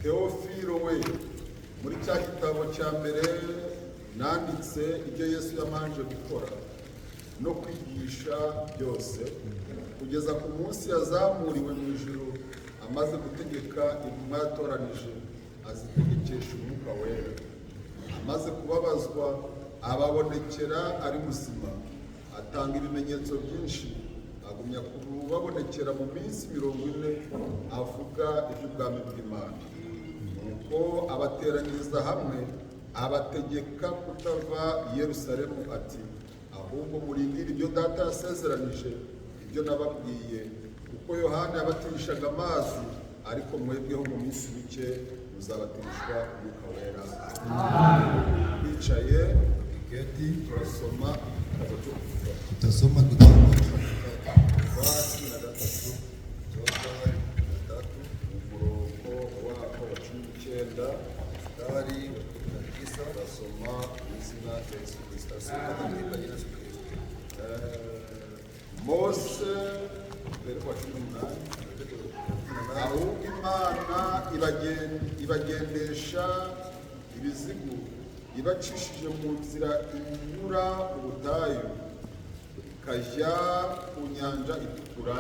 Teofilo we muri cya gitabo cya mbere nanditse ibyo Yesu yamanje gukora no kwigisha byose kugeza ku munsi yazamuriwe mu ijuru amaze gutegeka intumwa yatoranije azitegekesha umwuka wera amaze kubabazwa ababonekera ari muzima atanga ibimenyetso byinshi agumya kubabonekera mu minsi 40 avuga iby'ubwami bw'Imana nuko abateranyiriza hamwe abategeka kutava i Yerusalemu ati ahubwo murindire ibyo data yasezeranije ibyo nababwiye kuko Yohana yabatirishaga amazi ariko mwebweho mu minsi mike muzabatirishwa umwuka wera. Bicaye igeti turasoma tutasoma kitabu basi na gatatu umurongo wako wa 19 dari 19 turasoma izina rya Yesu Kristo katika jina la Yesu Kristo. Mose kwa 18 ahubwo Imana ibagendesha ibizigu ibacishije mu nzira inyura ubutayu ikajya ku nyanja itukura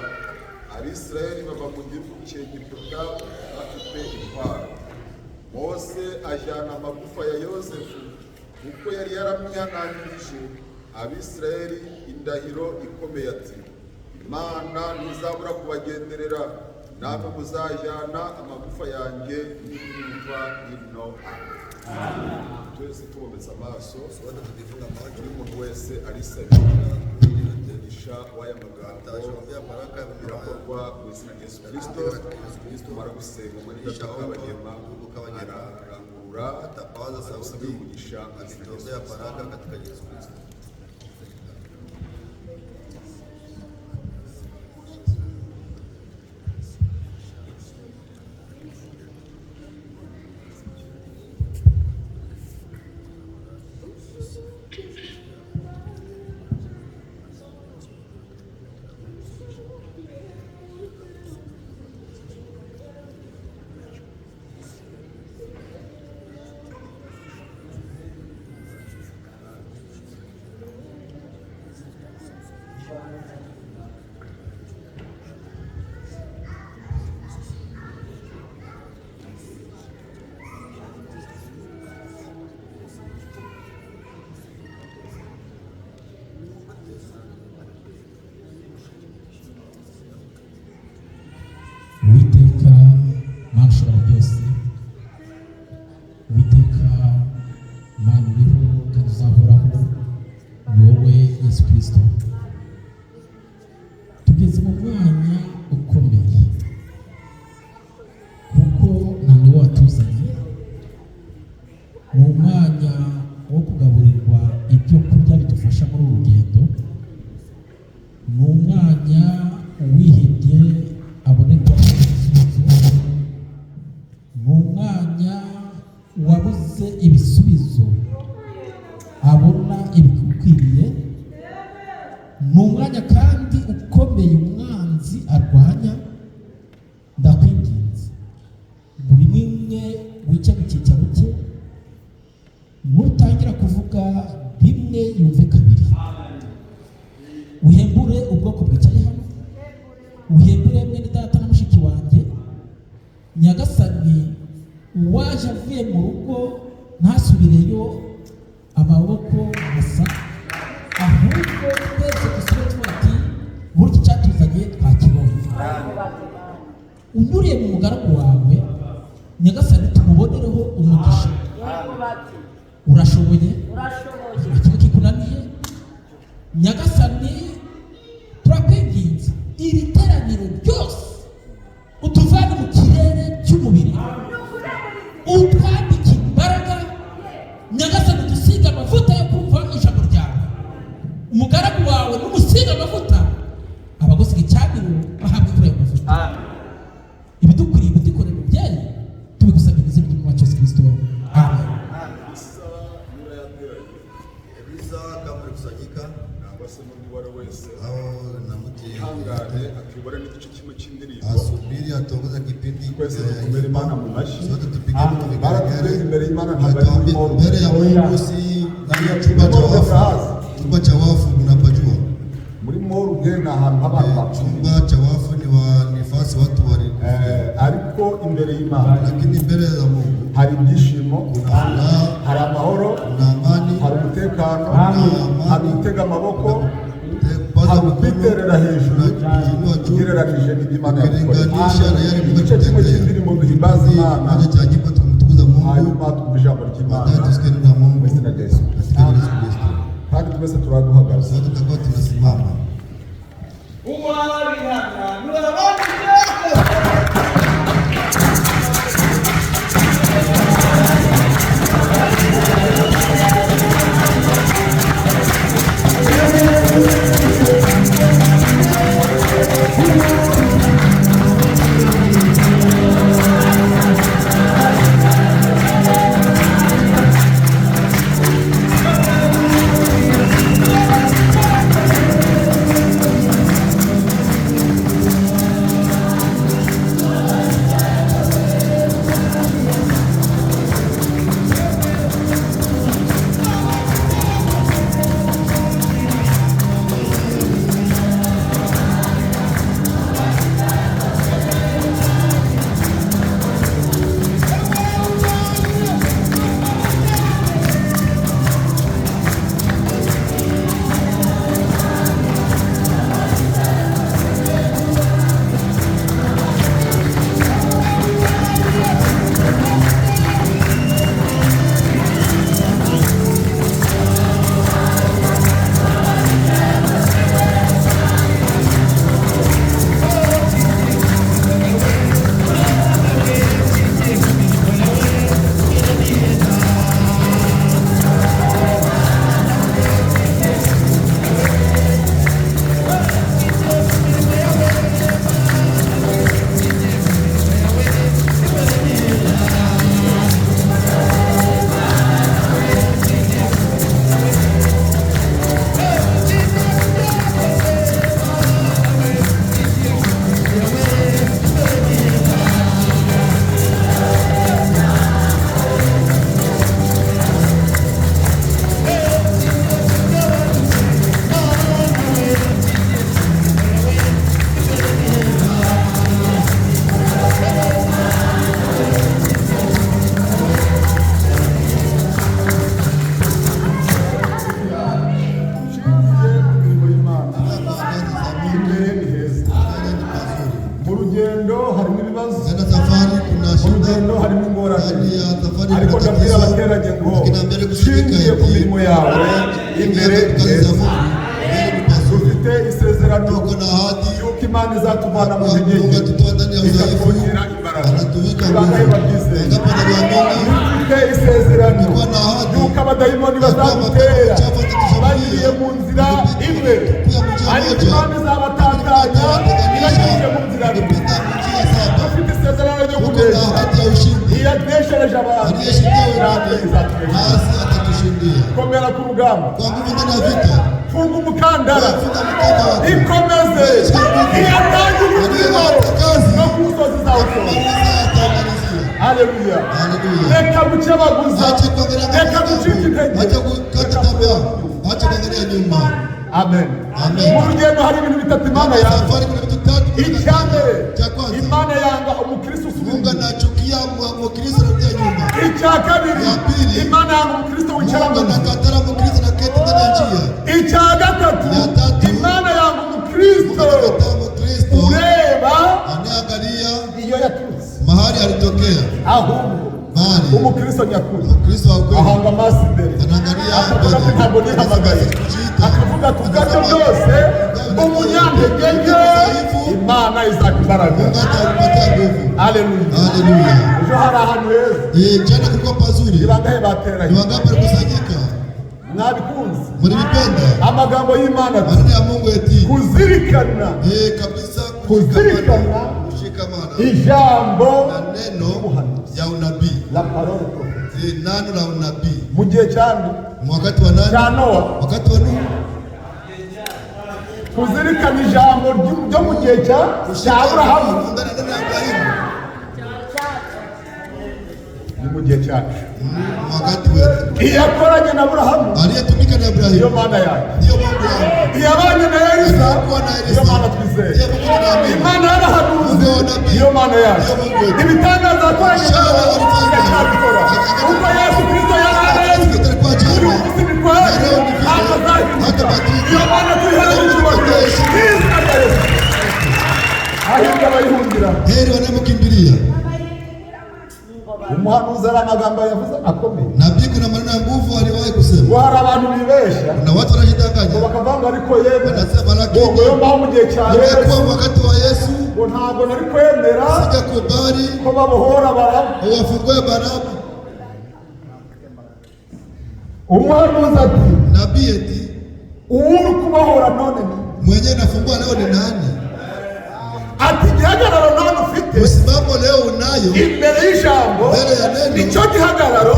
Abisirayeli bava mu gihugu cy'Egiputa bafite intwaro. Mose ajyana amagufa ya Yosefu kuko yari yaramwihanangirije Abisirayeli indahiro ikomeye ati Imana ntizabura kubagenderera namwe muzajyana amagufa yanjye n'imva ino. Twese tubometse amaso buri muntu wese arisabira umugisha w'aya magambo birakorwa mu izina rya Yesu Kristo. Tumara gusenga muri Kabagema ararangurura asabira umugisha ya baraka katika Yesu Kristo. Uwiteka Mana ushobora byose, Uwiteka Mana uriho kandi uzahoraho, ni wowe Yesu Kristo. Tugeze mu mwanya ukomeye kuko nta niwo watuzanye, mu mwanya wo kugaburirwa ibyo kurya bidufasha muri uru rugendo, mu mwanya wihebye abonerwa mu mwanya wabuze ibisubizo abona ibikwiriye, ni umwanya kandi ukomeye umwanzi arwanya. Ndakwinginze buri nimwe wica mu cyicaro cye, nutangira kuvuga bimwe yumve kabiri, uhembure ubwoko bwicaye hano, uhembure mwene data na mushiki wanjye. Nyagasani waje avuye mu rugo ntasubireyo amaboko masa, ahubwo twese dusubire twati burya icyatuzanye twakibonye. Unyuriye mu mugaragu wawe Nyagasani, tumubonereho umugisha. Urashoboye, ikintu kikunaniye Nyagasani, turakwinginze iri teraniro ryose utuvane mu kirere cy'umubiri, utwambike imbaraga Nyagasani, dusiga amavuta yo kumva ijambo ryawe. Umugaragu wawe n'umusiga amavuta, abagusiga icyamiro bahabwa kuri ayo mavuta. Ibidukwiriye bidukorera umubyeyi, tubigusabye mu izina ry'umwami Yesu Kristo, amen. Eliza kama kusanyika nangwa se n'undi uwo ari we wese au na mtu ihangane akibura n'igice kimwe cy'indirimbo, asubiri atongoza kipindi twese dukomere Imana mu mashyi. sote tupige mu Baratugeze vigelegele, imbere y'Imana ntabwo ari atuambie muri mbele ya Mungu, si ndani ya chumba cha wafu. Chumba cha wafu unapajua, muri morgue ni ahantu h'abantu bapfuye, chumba cha wafu ni nafasi watu wali, ariko imbere y'Imana lakini mbele ya Mungu hari ibyishimo, kuna furaha, hari amahoro, kuna amani, hari umutekano, Amen. hari gutega amaboko, kupaza hari mikono, kwiterera hejuru kuinua juu, ugereranije n'Imana ukilinganisha na yale Mungu igice kimwe ametutendea. cy'indirimbo duhimbaza Imana, Kimoja cha nyimbo tukumtukuza Mungu, hanyuma twumva ijambo ry'Imana baadaye tusikie neno la Mungu mu izina rya Yesu katika jina la Yesu Kristo. kandi twese turaduhagaze. Sote tutakuwa tunasimama. rugendo harimo ingorane, ndani ya safari ariko kuna ndabwira tatizo, abateranye ngo lakini mbele kushirika shingiye ku mirimo yawe imbere kazi za heza. Mungu mbele ni pazuri. Dufite isezerano Tuko na ahadi yuko Imana izatuvana mu kwa Mungu ntege atutoa ndani ya udhaifu, ikatwongera imbaraga. anatuweka Bangahe nguvu. bagize? Wangapi wanaliamini? Dufite isezerano Tuko na ahadi yuko abadayimoni bazadutera bagiye mu nzira imwe, ariko Imana izabatatanya ibanyujije mu nzira imwe. kupita njia saba. Dufite isezerano ryo Tuko na kunesha. ahadi ya ushindi. Iyaneshereje abantu Aliyeshindia natwe wengine izatunesha. nasi atatushindia. Komera ku rugamba, Kwa nguvu ndani ya vita. funga umukandara, Funga mkanda wako. ikomeze, iyatange umurimo no ku musozi zawusoro. Haleluya. Haleluya. Reka gukebaguza, Acha kuangalia reka gucika intege, acha kukata tamaa, acha kuangalia nyuma. amen. Amen. Mu rugendo hari ibintu bitatu Imana yanga. Safari kuna vitu tatu. Icya mbere, Cha kwanza, Imana yanga umukristo Mungu usubira. anachukia Mkristo anarudia nyuma. Icya kabiri, Ya pili, Imana yanga umukristo wicara Mungu mu nzira. anakatala Mkristo na keti ndani ya njia. Icya gatatu, Ya tatu, Imana yanga umukristo Mungu anakataa Mkristo ureba anaangalia iyo yaturutse, mahali alitokea. ahubwo Mahali umukristo nyakuri Mkristo wa kweli ahanga amaso imbere, anaangalia akavuga ati ntabwo nihamagaye, akavuga ati ubwabyo bwose umunyantege nke Imana izaka imbaraga. Mungu atampatia nguvu. Haleluya. Haleluya. Ejo hari ahantu heza, Jana kulikuwa pazuri. ni bangahe Ni bateranye? wangapi walikusanyika? Mwabikunze Mlivipenda amagambo y'Imana ati maneno ya Mungu eti kuzirikana kabisa, Kuzirikana. kushikamana ijambo na neno ya unabii, la parole prophetique. neno la unabii. Mu gihe cyandi Wakati wa nani? cya Nowa, Wakati wa Nuhu. kuzirikana ijambo ryo mu gihe cya Aburahamu Ndani ya neno la Ibrahimu. ni mu gihe cyacu. Wakati wetu Iyakoranye na Aburahamu aliyetumika na niyo Ibrahimu Mana yacu. ndiyo Mungu wangu. Iyabanye na Elisa Aliyekuwa na Elisa niyo Mana twizeye. ndiyo Mungu tunaamini. Imana y'abahanuzi Mungu wa nabii niyo Mana yacu. ndiyo Mungu wetu. Ibitangaza yakoranye na Ishara walifanya. iracyabikora. Kuko Yesu Kristo yaraje Alikuwa uri jana. umunsi ni kwaje Leo ni vile. akazahinduka. Hatabadilika. Niyo Mana tuyihereye icyubahiro. Izina rya Yesu. Ahirwa abayihungira. Heri wanamkimbilia. Umuhanuzi ari amagambo yavuze akomeye. Nabii kuna maneno ya nguvu aliwahi kusema. Ngo hari abantu bibeshya Na watu ngo wanajidanganya. bakavuga ngo ariko yewe Wanasema ngo lakini yo mbaho mu gihe cya Yesu nimekuwa wakati wa Yesu, ngo ntabwo nari kwemera sijakubali ko babohora Baramu. wafungue Baramu. Umuhanuzi ati Nabii eti uri kubohora none ni mwenyewe nafungua leo ni nani? ati igihagararo none ufite Usimamo leo unayo imbere y'ijambo mbele ya neno. nicyo gihagararo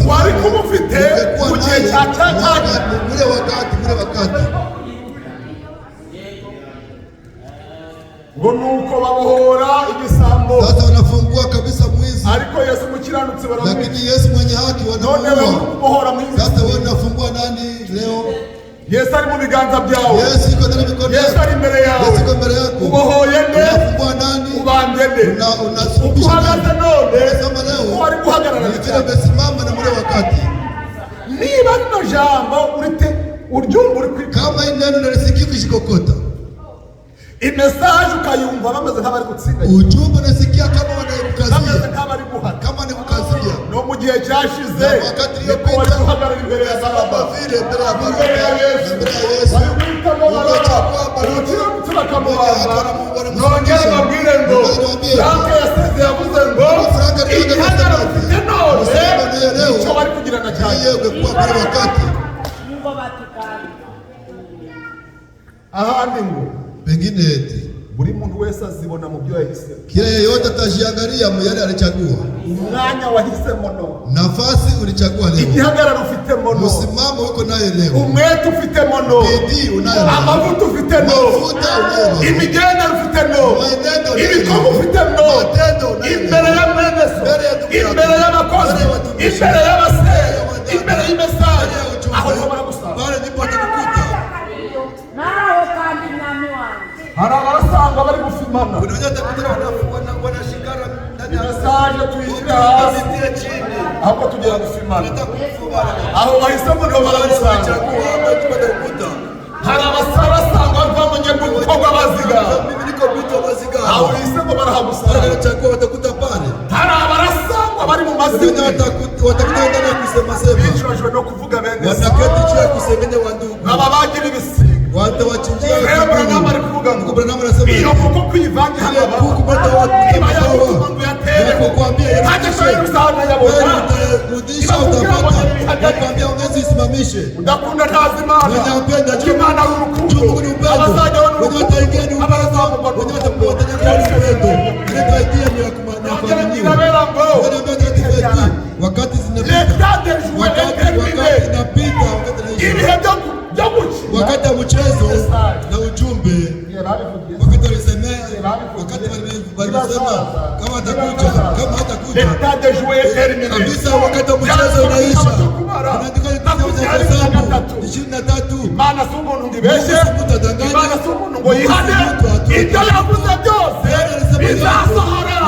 wari kuba ufite mu gihe cya cyakanya. Mule wakati ngo nuko babohora igisambo, sasa wanafungua kabisa mwizi, ariko Yesu umukiranutsi baramwica. lakini Yesu mwenye haki None bari wanamuua. kubohora mu isi. Sasa wewe unafungua nani leo? Yesu ari mu biganza byawe, Yesu iko ndani ya mikono Yesu yako. ari imbere yawe. Yesu iko mbele yako. Ubohoye nde, Unafungua nani? ubambye nde. Unasuluhisha Uhagaze nani? none Unasema leo wari guhagarara ni vile cyane. umesimama na mule wakati. Niba rino jambo uryumva uri kwika Kama hii neno nalisikia ukishikokota, imesaje ukayumva bameze nk'abari gutsinda, ujumbe unasikia kama bameze wanakukazia, nk'abari guhana. kama ni kukazia. No mu gihe cyashize Na wakati niko wari guhagarara imbere ya kama Baba, vile mbele ya Baba, imbere ya Yesu, mbele ya Yesu. bamwitamo Baraba, umukiranutsi bakamubamba. Nongere babwire ngo Frank yasize yavuze ngo igihagararo ufite none nicyo bari kugirana cyane. Yeye ungekuwa kule wakati. Ahandi ngo Pengine eti buri muntu wese azibona mu byo yahisemo. kila yeyote atajiangalia yale alichagua. Umwanya wahisemo no, Nafasi ulichagua leo. igihagararo ufitemo no, Msimamo uko naye leo. umwete ufitemo no, Bidii unayo leo. amavuta ufite no, Mafuta unayo leo. imigendere ufite no, Mwenendo unayo ibikorwa leo. ufite no, Matendo unayo leo. imbere ya mwene so, Mbele ya ndugu yako. imbere y'abakozi, Mbele ya watumishi. imbere y'abasore, Mbele ya wajane. imbere y'imesaje, Mbele ya ujumbe. aho niho baragusanga. Pale ndipo atakukuta. naho kandi mwami wanjye Hari abarasanga bari gufimana, Kuna wenye watakutana wanashikana ndani ya imesaje tuyishyire hasi Usitie chini. ahubwo tugera gufimana. Utakufa. Aho bahisemo niho baragusanga. Chagua hapa tutakukuta. Hari abasarasanga bava mu gukorwa baziga, Mimi niko mtu wa maziga. aho bahisemo barahagusanga. Chagua watakuta pale. Hari abarasa wengine watakuja ndani kusema sema, bicujwe no kuvuga bene wanaketi juu ya kusengenya wa ndugu, aba bagira ibisiga watawachinjia Abraham alikuvuga ngo Abraham anasema iyo kuko kwivanga ile kuku bata watu kukwambia rudisha utapata, nakwambia ongezi isimamishe, udakunda ntazimana unapenda Imana y'urukundo Mungu ni upendo, wenye wataingia ni upendo, wenye watakuwa upendo, ile idea ni ya kumanafanyia wakati zinapita, wakati inapita, wakati ya mchezo na ujumbe, wakati walisemea, wakati walisema kama atakuja, kama hatakuja kabisa, wakati wa mchezo unaisha, unaandika Hesabu 23. Imana si umuntu ngo ibeshe, Imana si umuntu ngo yihane, ibyo yavuze byose bizasohora.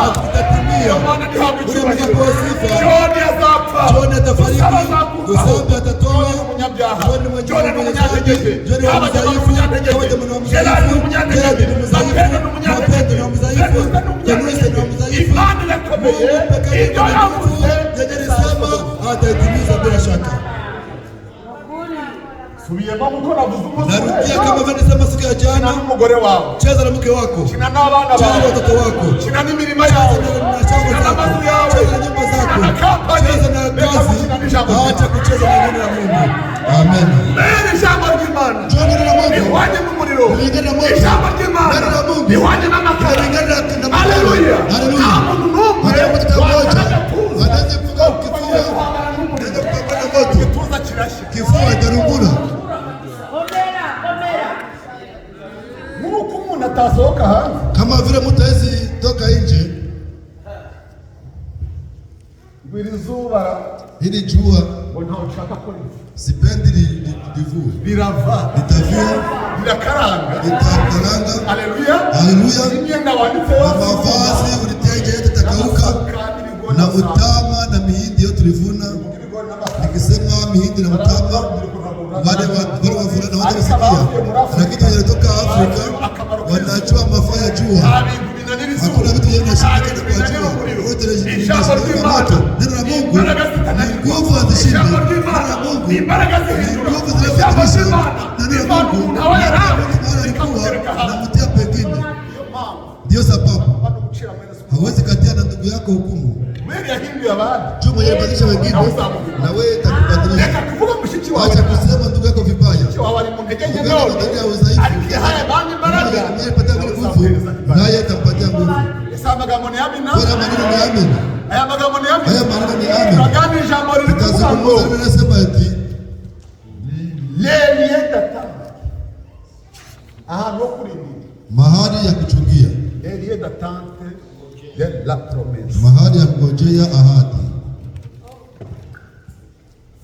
Imana ntihabwe icyubahiro. Joni azapfa, Gusambi atatoa, Joni ni umunyantege, Kabagema ni umunyantege, Gerard ni umunyantege, Mapendo ni umunyantege, Janusi ni umunyantege. Imana irakomeye, ibyo yavuze bizasohora, ataitimiza bila shaka. Narudia kama vanisema siku ya jana, cheza na mke wako, cheza na watoto wako, cheza na mirima yako, cheza na mazu yako, cheza na nyumba zako, cheza na kazi, acha kucheza na neno la Mungu. Amen. Neno jambo l'Imana. Neno la Mungu. Niwanye mu muriro. Neno la Mungu. Jambo l'Imana. Neno la Mungu. Niwanye n'amakara. Haleluya. Haleluya. Amuntu n'umwe wanaanza kufunga kifua. Ndio kupambana moto. Kituza kirashya. Kifua itarungura. Nuko umuntu atasohoka hanze. Kama vile mtu hawezi toka nje. Biri zuba. Hili jua. Mbona unataka kweli? Sipendi livue. Birava. Litavua. Birakaranga. Litakaranga. Haleluya. Haleluya. Imyenda wanditse yose. Mavazi uliteja yote takauka. Na utama na mihindi yote tulivuna. Nikisema mihindi na utama wale wavulana wote wasikia. Lakini walitoka Afrika wanajua mafaa ya jua. Hakuna vitu yenye shirika kwa jua. Wote ni moto. Neno la Mungu ni nguvu hazishinde. Neno la Mungu ni nguvu zinazofundisha. Neno la Mungu alikuwa anamtia pengine. Ndio sababu hawezi katia na ndugu yako hukumu. Juu mwenye badilisha wengine na wewe itakubadilisha. Acha kusema ndugu yako vibaya. Ndugu udhaifu. Anayepata nguvu naye atampatia nguvu. Kwa maneno ni amen. Haya maneno ni amen. Tutazungumza na nasema eti mahali ya kuchungia. Mahali ya kungojea ahadi.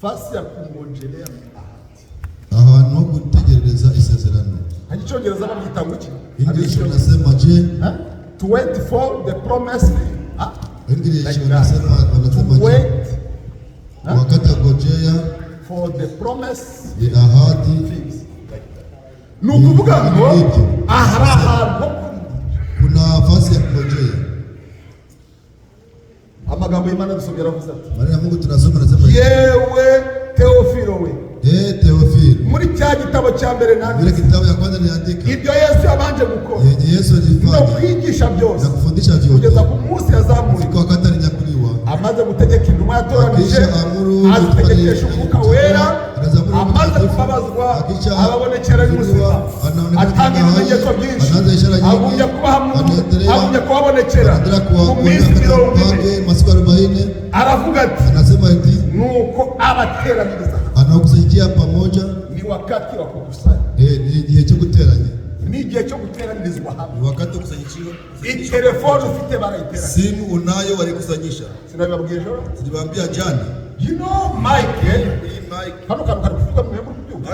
Fasi ya kungojelea ahadi. Ahantu ho gutegereza isezerano. Hakicyongereza babyita iki? English wanasema je? To wait for the promise. English wanasema wait. Wakati kungojea for the promise ya ahadi. Nukuvuga ngo ahantu kuna fasi ya kungojea. Amagambo y'Imana dusomye aravuze ati Maana Mungu tunasoma nasema yewe Teofilo we. Teofilo. Muri cya gitabo cya mbere nanditse. Muri kitabu ya kwanza niandika. Ibyo Yesu yabanje gukora. Yesu alifanya. No kwigisha byose. Na kufundisha vyote. Kugeza ku munsi yazamuri. Kwa wakati alinyakuliwa. Amaze gutegeka intumwa yatoranije. Azitegekesha umwuka wera. Amaze kubabazwa. Ababonekera y'umusiga. Atanga ibimenyetso byinshi. Agumye kubabonekera. Mu minsi 40. Aravuga ati. Anasema eti. Nuko abateraniriza. Anakusaidia pamoja. Ni wakati wa kukusanya. Ni igihe cyo guteranya. Ni igihe cyo guteranirizwa hamwe. Ni wakati wa kukusanyishwa. Telefone ufite barayiteranya. Simu unayo walikusanyisha. Sinababwiye ejo. Niliwaambia jana. You know Mike. Hano kantu kari kuvuga mu mwe byumva.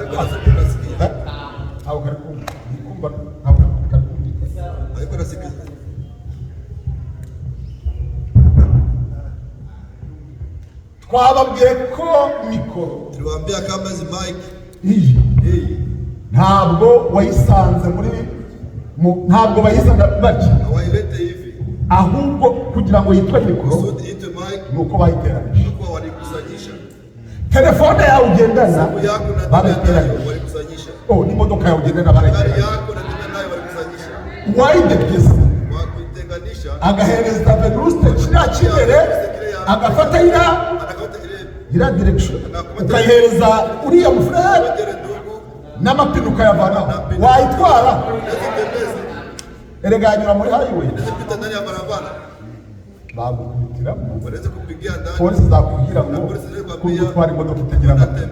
Au kari kumva hapo kari kumva. Haiko nasikia. Twababwiye ko mikoro. Niliwaambia kama hizi mic ntabwo wayisanze muri ntabwo bayizana baki. Hawailete hivi. Ahubwo kugira ngo yitwe mikoro. nuko bayiteranije. Nuko walikusanyisha. Telefone yawe ugendana Simu yako na barayiteranije. walikusanyisha. Oh, n'imodoka yawe ugendana Gari barayiteranije. yako na nayo walikusanyisha. Wayidepyesa Wakutenganisha. agahereza Venuste kiriya cy'imbere agafata iriya direction ukayihereza uriya mufurere n'amapine ukayavanaho wayitwara. Erega yanyura muri highway bagukubitiramo, polisi zakubwira ngo gutwara imodoka itagira amapine.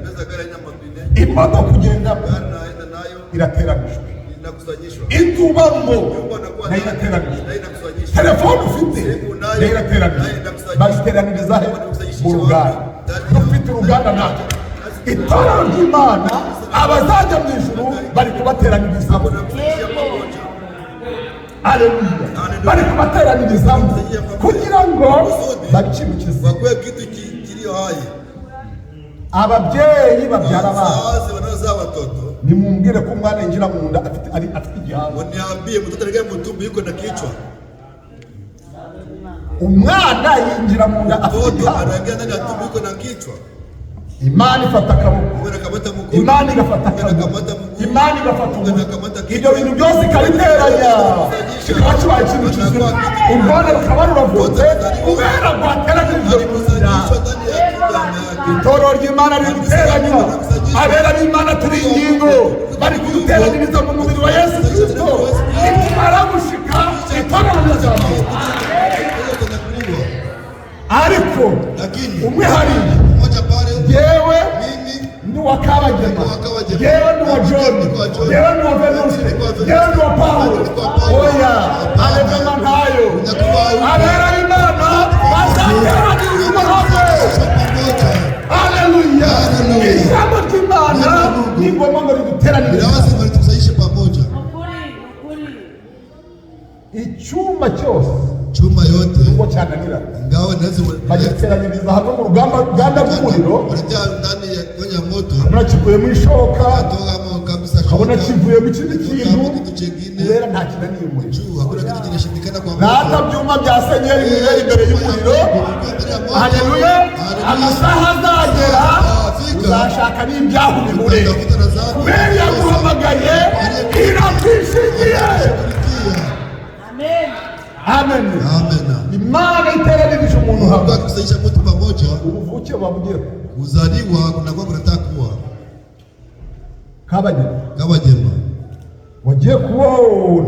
Imodoka ugendamo irateranijwe, inzu ubamo nayo irateranijwe, telefone ufite nayo irateranijwe. Baziteraniriza he? Mu ruganda. Ufite uruganda natwe itorero ry'Imana abazajya mu ijuru bari kubateranirizamo. Haleluya. Bari kubateranirizamo kugira ngo bakimukize. Bakwe kitu kilio hai. Ababyeyi babyara abana Wazazi wanazaa watoto. nimumbwire ko umwana yinjira mu nda afite igihango. Waniambie mtoto aliye mtumbo yuko na kichwa. Umwana yinjira mu nda afite Mtoto igihango. anaingia ndani ya tumbo yuko na kichwa. Imana ifata akaboko, Unakamata mkono. Imana igafata akaboko, Unakamata mguu. Imana igafata umutwe, Unakamata kichwa. ibyo bintu byose ikabiteranya kikaba kibaye ikintu kizima. Urwanda rukaba ruravutse kubera rwateranirije mu nda. Itorero ry'Imana riri guteranywa, abera b'Imana turi ingingo bari kuduteraniriza mu mubiri wa Yesu Kristo. Nimara gushika itorero rizamuka, ariko umwe hariya yewe ni uwa Kabagema, yewe ni uwa John, yewe ni uwa Venuste, yewe ni uwa Paulo. Oya, Alevema ntayo. Abera b'Imana bazateranirizwa hamwe. Haleluya. Ijambo ry'Imana ni ngombwa ngo riduteranirize. Lazima tukusanyishe pamoja. Icyuma cyose Chuma yote ngo cyananira ingawa lazima bagiteraniriza hamwe mu ruganda rw'umuriro. wanatia ndani ya kwenye moto. Kabona kivuye mu ishoka, Toka kabisa kabona kivuye mu kindi kintu, kitu kingine. kubera nta kinaniye umuriro. Juu hakuna kitu kinashindikana kwa Nata byuma bya senyeri biri imbere y'umuriro. Haleluya. Amasaha azagera uzashaka n'ibyahu bibure, kubera yaguhamagaye irakwishingiye. Amen. Amen. Imana iteranirije umuntu Mungu hamwe. akikusanyisha mtu pamoja, Ubuvuke babugira kuzaliwa kunakuwa kunataka kuwa Kabagema. Kabagema. Wagiye kubona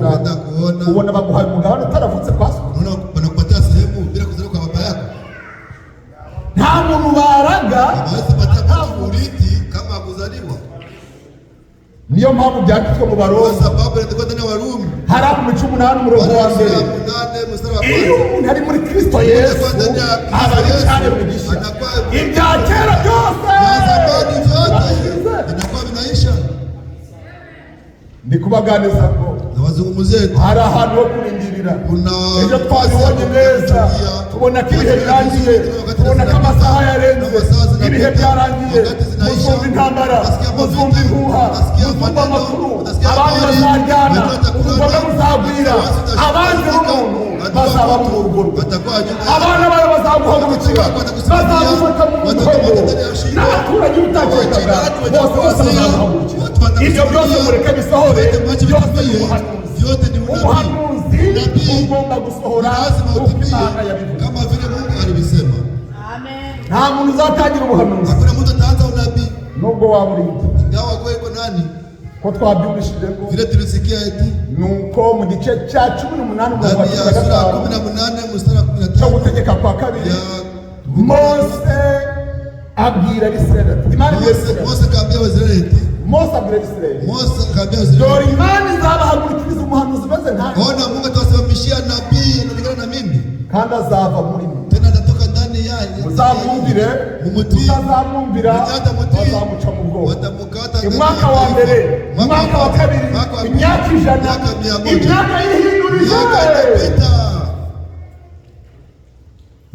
Unataka kuona ubona baguhaye umugabane utaravutse kwa so. unaona wanakupatia sehemu bila kuzaliwa kwa baba yako. Nta muntu baraga Hawezi patia mtu urithi kama kuzaliwa. niyo mpamvu byanditswe mu Kwa Baroma sababu inatoka ndani ya Warumi. hari ku 18 umurongo wa mbere. 8 mstari wa Iyo kwanza. umuntu ari muri Kristo Yesu aba ari cyane mu gishya. Ibya kera byose Zamani vyote vinakuwa vinaisha. ndi kubaganiza ngo Na wazungumzie hari ahantu ho kurindirira. kuna Ejo twabibonye neza, tubona ko ibihe birangiye, tubona ko amasaha yarenze, ibihe byarangiye, muzumva intambara, muzumva impuha, muzumva amakuru, abandi bazaryana, ubugome buzagwira, abandi b'umuntu bazaba mu rugo rwe, abana bawe bazaguhagurukira, bazagufata mu muhogo, n'abaturage utakekaga bose bazaguhagurukira. Ibyo byose mureke bisohore, byose ni ubuhanuzi. Umuhanuzi ugomba gusohora uko Imana yabivuze. kama vile Mungu alivisema. Nta muntu uzatangira ubuhanuzi Hakuna mtu ataanza unabii nubwo waba urinde, ingawa kwa iko nani. ko twabyumvishije ngo Vile tulisikia eti nuko mu gice cya 18 umurongo wa ndani ya sura 15 18 mstari wa cyo 15 gutegeka kwa kabiri, ya Mose abwira Isirayeli, Imana ibwira Isirayeli, Mose kaambia Waisraeli eti Mose abwira Isirayeli, Mose kaambia dore Waisraeli, Imana izabahagurukiriza umuhanuzi umeze nkanjye, ona Mungu atawasimamishia nabii analingana na mimi, kandi azava muri mwe. tena atatoka ndani yanyu. Muzamwumvire, Mumutii. mutazamwumvira Mutamutii. bazamuca mu bwoko. Watamukata Umwaka wa mbere, umwaka wa kabiri, imyaka 100, miaka 100, imyaka y'ihindurize. miaka inapita.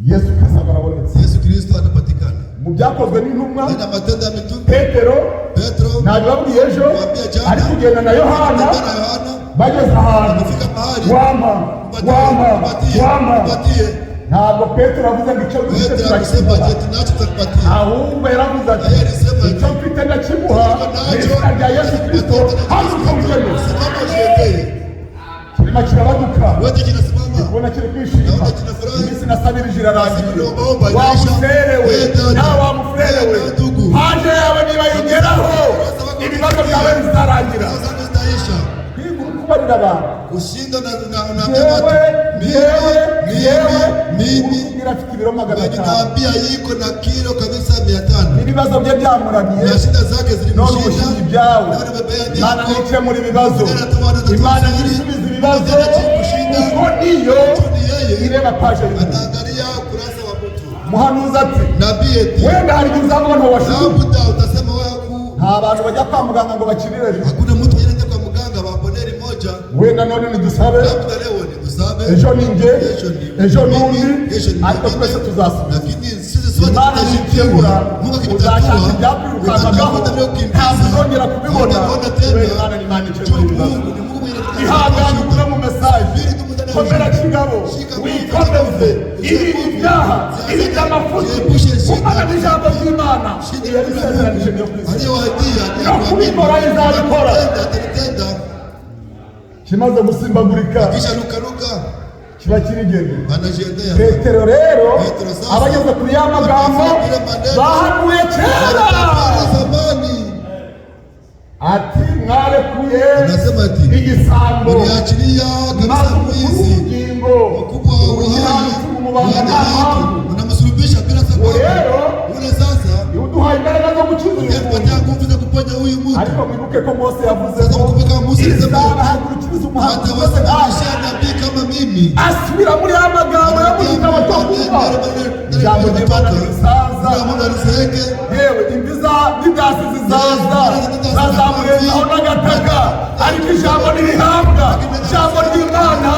Yesu Kristo arabonetse. Yesu Kristo anapatikana Mu byakozwe n'intumwa, ndani ya matendo ya mitume. Petero Petro nabibabwiye ejo, Mwambie jana. ari kugenda na Yohana, Ndani ya Yohana bageze ahantu Wamefika mahali. wampa Mpatie. ntabwo Petero avuze ngo icyo dufite alisema turakimuha, je tunacho tutakupatia. ahubwo yaravuze ati Yeye alisema icyo mfite ndakimuha mu izina rya Yesu Kristo, haguruka ujyemo. Simama ujiendee. Kirima kirabaduka, Wote kinasimama. ubona kiri kwishima, Naona kinafurahi. iminsi nasabirije irarangiye, Tunaomba wa inaisha. muserewe nawe wa muserewe, Wewe ndugu. haje yawe niba yigeraho ibibazo byawe bizarangira. Sasa zitaisha. Kwiga kubarira abantu, Kushinda na yewe mimi afite ibiro 500, naambia yiko na kilo kabisa 500. ibibazo bye byamuraniye, Na shida zake none zilimshinda. ubushingi byawe. None bebea Imana yako. nikemura ibibazo, Imana nisubiza ibibazo, kuko niyo ireba paje y'umuntu. Ataangalia ukurasa wa mtu. Muhanuzi ati Nabii eti wenda hari igihe uzabona washuka. labda utasema wewe Nta bantu bajya kwa muganga ngo bakirire rimwe. hakuna mtu anaenda kwa mganga baboneri moja. Wenda none nidusabe, Labda leo ni kusabe. ejo ni nge, Kesho ni ejo mimi, n'undi, kesho ni ariko mwingine. twese tuzasubiza. Lakini sisi sote Imana tutashikiwa. nikemura, Mungu uzashaka akitatua ibyakwirukankagaho, ntabwo uzongera kubibona, kubera Imana ni Imana ikemura ibibazo. Ihangane ugume mu mesaje, komera kigabo, wikomeze, irinde ibyaha, irinde amafuti, umana n'ijambo ry'Imana, iyo yabisezeranije niyo kwizera. No kubikora izabikora. Kimaze gusimbagurika kisha lukaruka kiba kirigendera. anajiendea. Petero rero Petero sasa abageze kuri ya magambo bahanuye kera zamani ati mwarekuye anasema ati igisambo uliachilia kabisa maze mwizi ubugingo mkubwa wa uhai umubanga haki unamsulubisha bila sababu. rero Ule sasa uduhaye imbaraga zo gukiza uyu yampatia muntu. nguvu za kuponya huyu mtu. Ariko mwibuke ko Mose yavuze Sasa ko mkumbuka Musa alisema izabahagurukiriza umuhanuzi wese nkawe atawasababishia nabii kama mimi. asubira muri ya magambo yo mu gitabo cyo kuva ijambo ry'Imana risaza. Mungu alizeeke yewe imvi z'ibyasi zizaza zazamurenzaho n'agataka, ariko ijambo ntirihabwa. Ijambo ry'Imana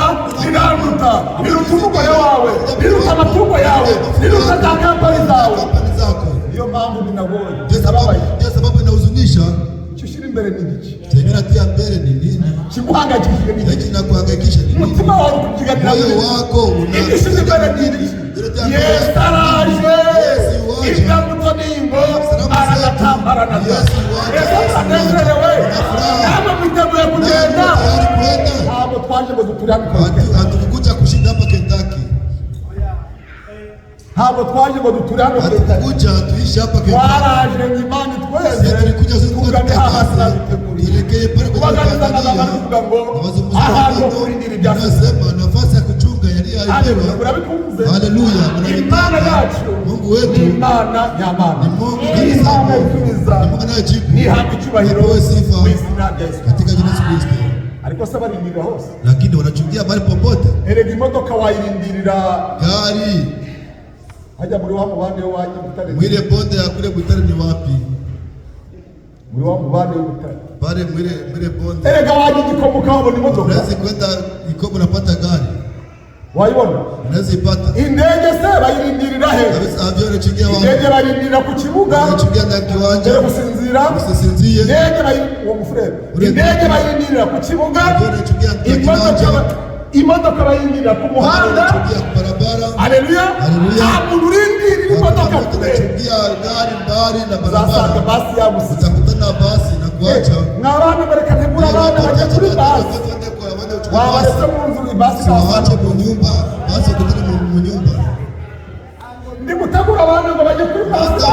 riraruta, riruta umugore wawe, riruta amatungo yawe, riruta za kampani zawe. kampani zako. Niyo mpamvu binagoye, Ndio sababu inahuzunisha. icyo ushyira imbere ni iki? Chenye natia mbele ni nini? Kiguhangayikishije ni iki? Hiki na kuhangaikisha ni nini? Umutima wawe ukupiganira Moyo wako igishyize imbere ni iki? Yesu araje, imbuto n'ingo aragatambara na byo. Yesu aranezerewe, namwe mwiteguye kugenda. Ntabwo twaje ngo duturanike, hatukukuja kushinda hapa Kentucky. ntabwo twaje ngo duturanike, Hatukukuja tuishi hapa Kentucky. twaraje ngo Imana Sisi itweze tulikuja sisi tugane hahandi nabiteguriye. tuelekee pale kwenye Kubaganiza n'abantu bavuga ngo ahantu ho kurindira ibyacu. tunasema nafasi ya kuchunga Haleluya, yaliyoahidiwa. murabikunze. Haleluya, Imana yacu Mungu ni wetu Imana nyamana, ni Mungu ni Imana itumiza, ni Mungu anayejibu nihabwa icyubahiro Apewe sifa mu izina rya Yesu. katika jina la Yesu Kristo. Ariko se barindira hose, Lakini wanachungia mahali popote. erega imodoka wayirindirira Gari hajya muri wa mubande wanjye Butare, mwile bonde ya kule Butare ni wapi? muri wa mubande w'Butare, Pale mwile bonde. erega wajya igikomo ukabona imodoka Unaweza kwenda Ikobo unapata gari. wayibona. Unaweza ipata. Indege se bayirindirira he? Kabisa avyo wanachungia Indege wapi? bayirindirira ku kibuga Wanachungia na kiwanja. mbere gusinzira. Usisinzie. Indege uwo mufurere, indege bayirindirira ku kibuga, imodoka bayirindirira ku muhanda. Wanachungia kwa barabara. Haleluya, Haleluya. nta muntu urindirira imodoka kure. Wanachungia gari mbali na Uzasanga barabara. basi yabuze. Utakutana basi na kuacha. Mwabana bareka ntegura abana bajya kuri basi, wabaretse mu nzu ibasi Waache mu nyumba, basi ukutane mu nyumba. ndi gutegura abana ngo bajye kuri basi,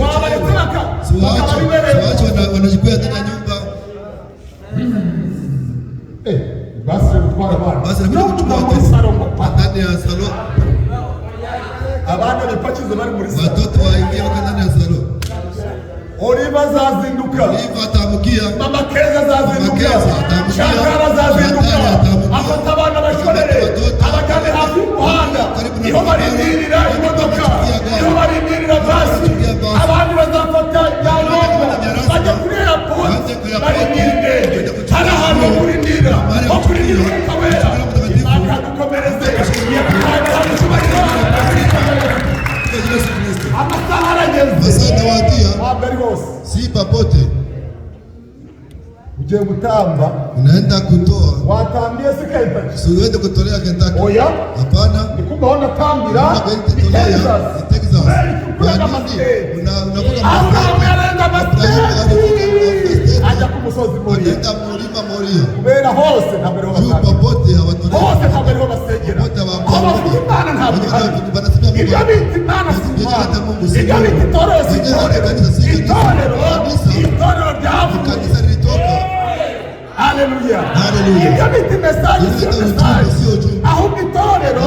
wabaretse bakaba bibereye. Wanajikuya tena nyumba. Basi gutwara abana, Basi no nakuja kuva kuchukua muri salo ngo pa. ndani ya salon. Abana bipakize bari muri salo, Watoto waingie wako ndani ya salon. Oliva zazinduka, Hivyo ataamkia. Mama Keza zazinduka, Keza atamukia. Shangara zazinduka, Shangara atamukia. afata abana bashorere, abajyane hafi y'umuhanda, niho barindirira imodoka, niho barindirira basi. Abandi bazafata ibyangombwa bajya kuri airport, barindira indege. Hari ahantu ho kurindira, ho kurindira umwuka wera. Imana dukomereze, yatanga hano icyubahiro. Amasaha arageze, Masana watia. ntabwo ari hose. Si papote. ugiye gutamba, unaenda kutoa, watambie si Kentucky. si uende kutolea Kentucky. Oya, hapana. nikumba ona tambira Texas. Texas. Kunaga masiteri. Unavuka Abrahamu yarenga masiteri. Aja ku musozi Moriya. Anaenda mlima Moriya. Kubera hose ntabwo ariho Juu basengera. popote hawatolea. Hose ntabwo ariho basengera. Popote Abavuga Imana ntabwo ihari. Banasema Mungu. Ibyo bita Imana si Imana. Ibyo bita itorero si itorero. Itorero ryavuye. Kanisa lilitoka. Haleluya. Haleluya. Ibyo bita mesaje si mesaje. Sio ujumbe. Ahubwo itorero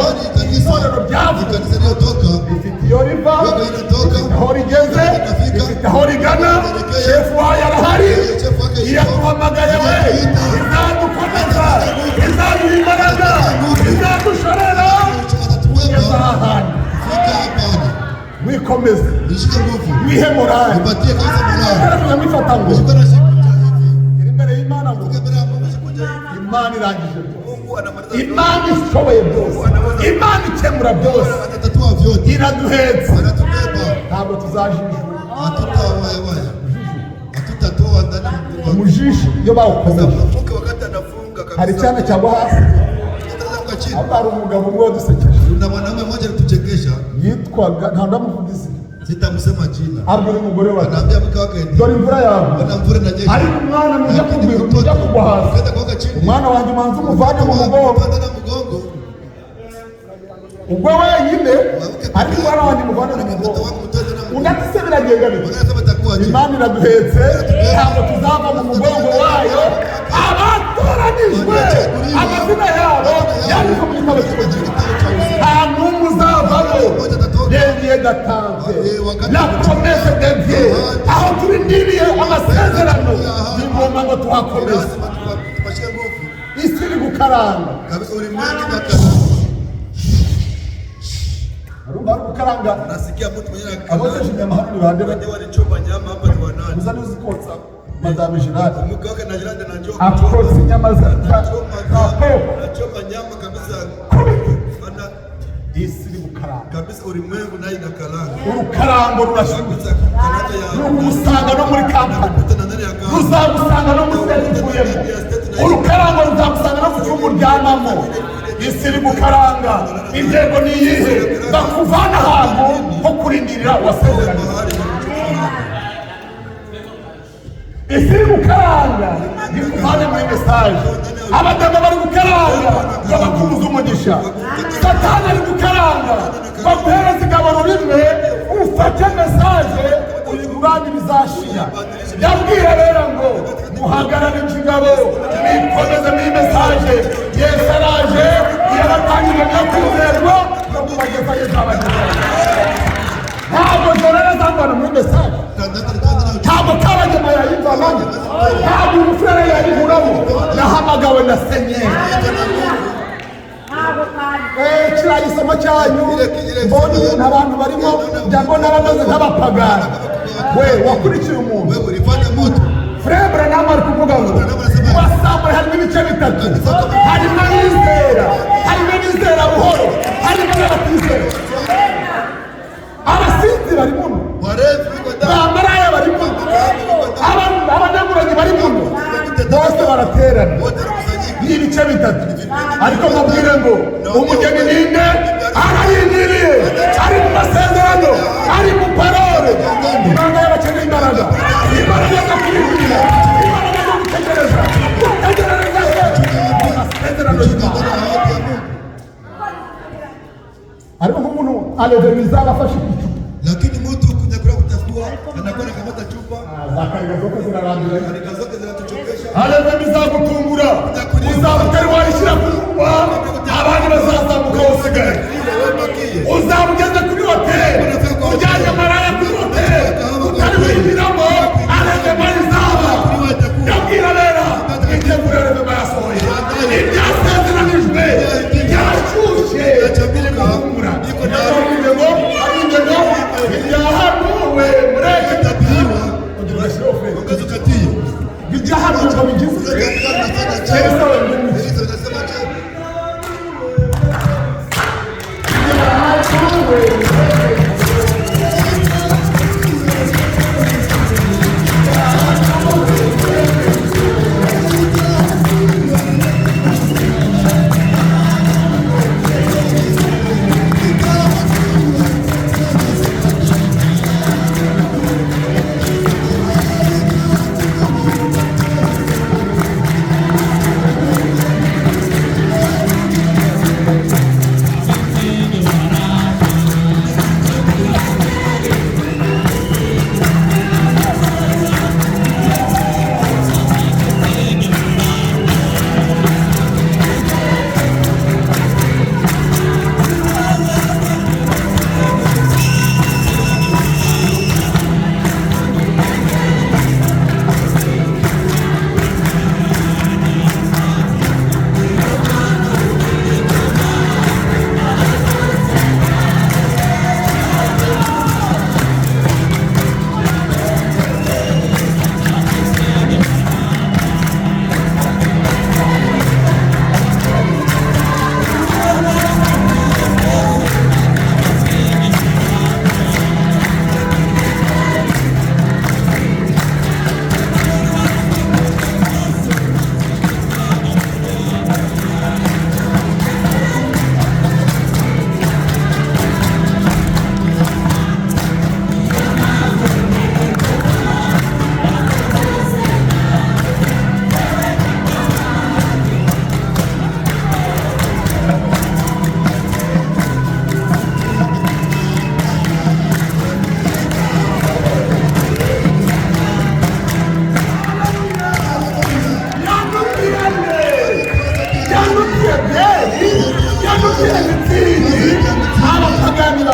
ryavuye. Kanisa lilitoka. Ifite iyo riva, Wewe inatoka. ifite aho rigeze, ifite aho rigana. Shefu wayo arahari. Iraduhamagaye we. Izadukomeza. Izaduha imbaraga. Izadushorera. Kugeza aha hantu. Fika hapa. Mwikomeze. Nishike nguvu. Mwihe morali. Nipatie kanisa morali. Mwifata ngo. Nishike na siku hivi. Iri imbere y'Imana ngo. Mbele ya Mungu sikuja. Imana irangije. Mungu anamaliza. Imana ishoboye byose. Imana ikemura byose. Atatatua vyote. Iraduhetse. Anatubeba. Ntabwo tuzajijura. Hatutawaya. Hatutatoa ndani ya Mungu. Umujisho iyo bawukomeje. Mfuke wakati anafunga kabisa. Hari cyane cyangwa hasi. Atazamka chini. Hapa hari umugabo umwe wadusekeje. Kuna mwanaume mmoja alituchekesha. Yitwaga nta ndamuvuga izina. Sitamsema jina. Abwira umugore we. Anaambia mke wake eti. Dore imvura yawe. Bwana mvura na jeshi. Ariko umwana mujya kubwira umujya kugwa hasi. Kaenda kuoga chini. Umwana wanjye manzi umuvane mu mugongo. Panda na mgongo. Ubwo wenyine ariko umwana wanjye muvane mu mugongo. Unatise biragenda bite. Wanasema takuwa je. Imana iraduhetse. Ntabwo tuzava mu mugongo wayo. Abatoranijwe amazina yabo yanditswe mu gitabo cy'ubugingo. Nta n'umwe uzavamo. Yeye gatanze la promesse de Dieu. Aho turindiriye amasezerano ni ngombwa ngo tuhakomeze. Tupashike nguvu. Isi iri gukaranga. Kabisa ulimwengu unakaranga. Arumva ari gukaranga. Nasikia mtu mwenyewe Aboteje inyama hano iruhande rwe. Wenyewe walichoma nyama hapa ni wanani. Uza n'uzikotsa Madame Girard. Mke wake na jirani anajua Akotsa inyama za kapo. anachoma nyama kabisa. Ana Isi iri gukaranga. kabisa ulimwengu nayo inakaranga. Urukarango rurashumitse. Kanata ya Rugusanga no muri kampani. kuta ndani ya kama. Ruzagusanga no muri seti tuyemo. Urukarango ruzagusanga no mu cyumba uryamamo. Isi iri gukaranga. Intego ni iyihe? Bakuvana ahantu ho kurindirira wasezeranye. Isi iri gukaranga. Nikuvane muri mesaje. Abaganga bari gukaranga. Babakubuza umugisha. Satani ari gukaranga. Baguhereza igaburo rimwe. Ufate mesaje. Uyigurane ibizashira. Yabwiye rero ngo muhagarare ikigabo. Nikomeze muri mesaje. Yesu araje. Yaratangije nyakwizerwa. No kubagezayo zabagezayo. Ntabwo zorera zambana muri mesaje. Ntabwo kabagema yayivanayo. Ntabwo umufurere yayiburamo. Nahamagawe na senyeri. Kiriya gisemo cyanyu mbona ibintu abantu barimo njya mbona bameze nk'abapagani. We wakurikiye umuntu Wewe ulipata moto. Frebra nama ari kuvuga ngo wasambura harimo ibice bitatu. Harimo abizera, harimo abizera buhoro, harimo n'abatizera. Abasinzi bari muno, Warefu wiko ndani. abamaraya bari muno, abanyamuranyi bari muno, bose baraterana. Wote wanakusanyika. Ni ibice bitatu. Ariko mubwire ngo umugeni ninde arayindiriye, ari mu masezerano, ari mu parole. Imana y'abakeneye imbaraga, imbaraga zo kwiyumvira, imbaraga zo gutegereza, gutegereza amasezerano y'Imana. Ariko nk'umuntu alevemiza agafashe igicupa, Lakini mtu kuja kula kutafua anakuwa anakamata chupa. zakariga zote zirarambiranye. Harika zote zinatuchokesha. Alevemiza gutungura, uzamutari wayishyira ku munwa, abandi bazazamuka usigaye. Uzamugeze kuri hoteli, ujyanye amaraya kuri hoteli, utari winjiramo, arevema izaba. Yabwira rero, itegure revema yasohoye. Ibyasezeranijwe, byashyushye, bigahumura. Arindego, ibyahanuwe mureke tabiwa. Kugira ngo ashyire oferi. Ibyahanuwe bigize. Yesu abayemuzi. Ibyahanuwe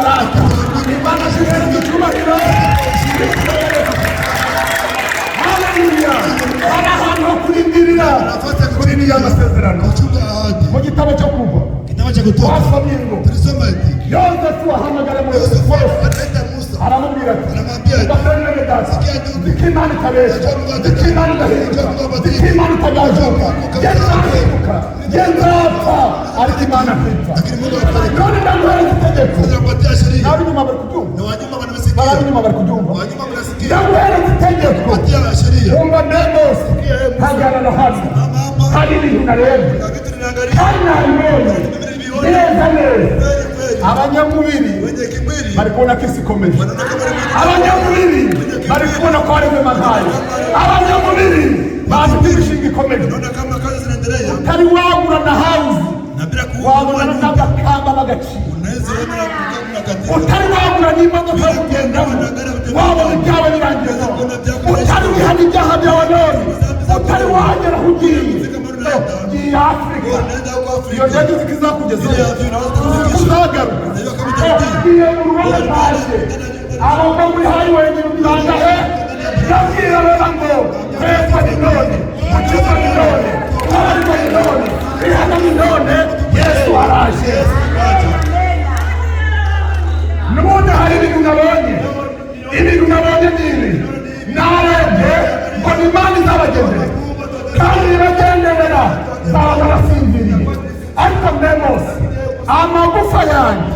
barata. Imana shihereza icyubahiro. Haleluya. Hari ahantu ho kurindirira kuri niya masezerano. Mu gitabo cyo Kuva, wasomye ngo Yosefu ahamagara Yosefu aramubwira ati udafrene data dikimana itabesha dikimana idahinduka dikimana itagajuka gendahinduka gendapfa ariko Imana kwipfa none ndaguhereza itegeko n'ab'inyuma bari kubyumva ndaguhereza itegeko wumva Demos hagarara hano hari ibintu narebye kandi nabibonye neza neza. Abanyamubiri bari kubona ko isi ikomeye. Abanyamubiri bari kubona ko hari amagaye. Abanyamubiri bazi ko imishinga ikomeye. Utari wagura na house wagura n'agakamba bagaciro. Utari wagura n'imodoka yo kugendamo wabona ibyawe birangiye. Utari wihana ibyaha byawe none utari wagera aho ugiye. Ugiye Afurika iyo ndege zikizakugezayo uzagaruka ugiye mu rubanza rwaje abo ngo muri highway nyir'ubwanda he ndabwira rero ngo kwepfa ni none gukiza ni none kubabarirwa ni none kwihana ni none Yesu araje. N'ubundi hari ibintu nabonye n'ibi narebye ngo ni Imana izabagendera kandi ibagenderera zaba barasinziriye ariko Demos amagufa yanjye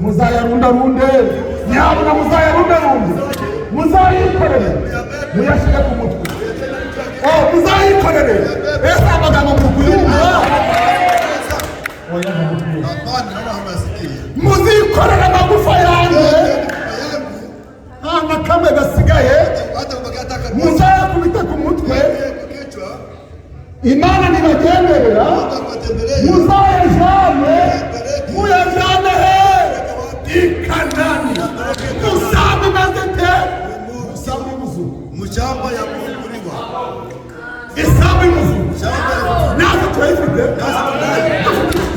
muzayarundarunde nyabuna muzayarundarunde muzayikorere muyashyire ku mutwe muzayikorere ese amagambo muri kuyumva muzikorere amagufa yanjye nta na kamwe gasigaye muzayakubite ku mutwe Imana nibagenderera muzayajane muyajane he i Kanani musambi mazete musambi muzuku muchamba ya kufuliwa isambi muzuku nazo turayifite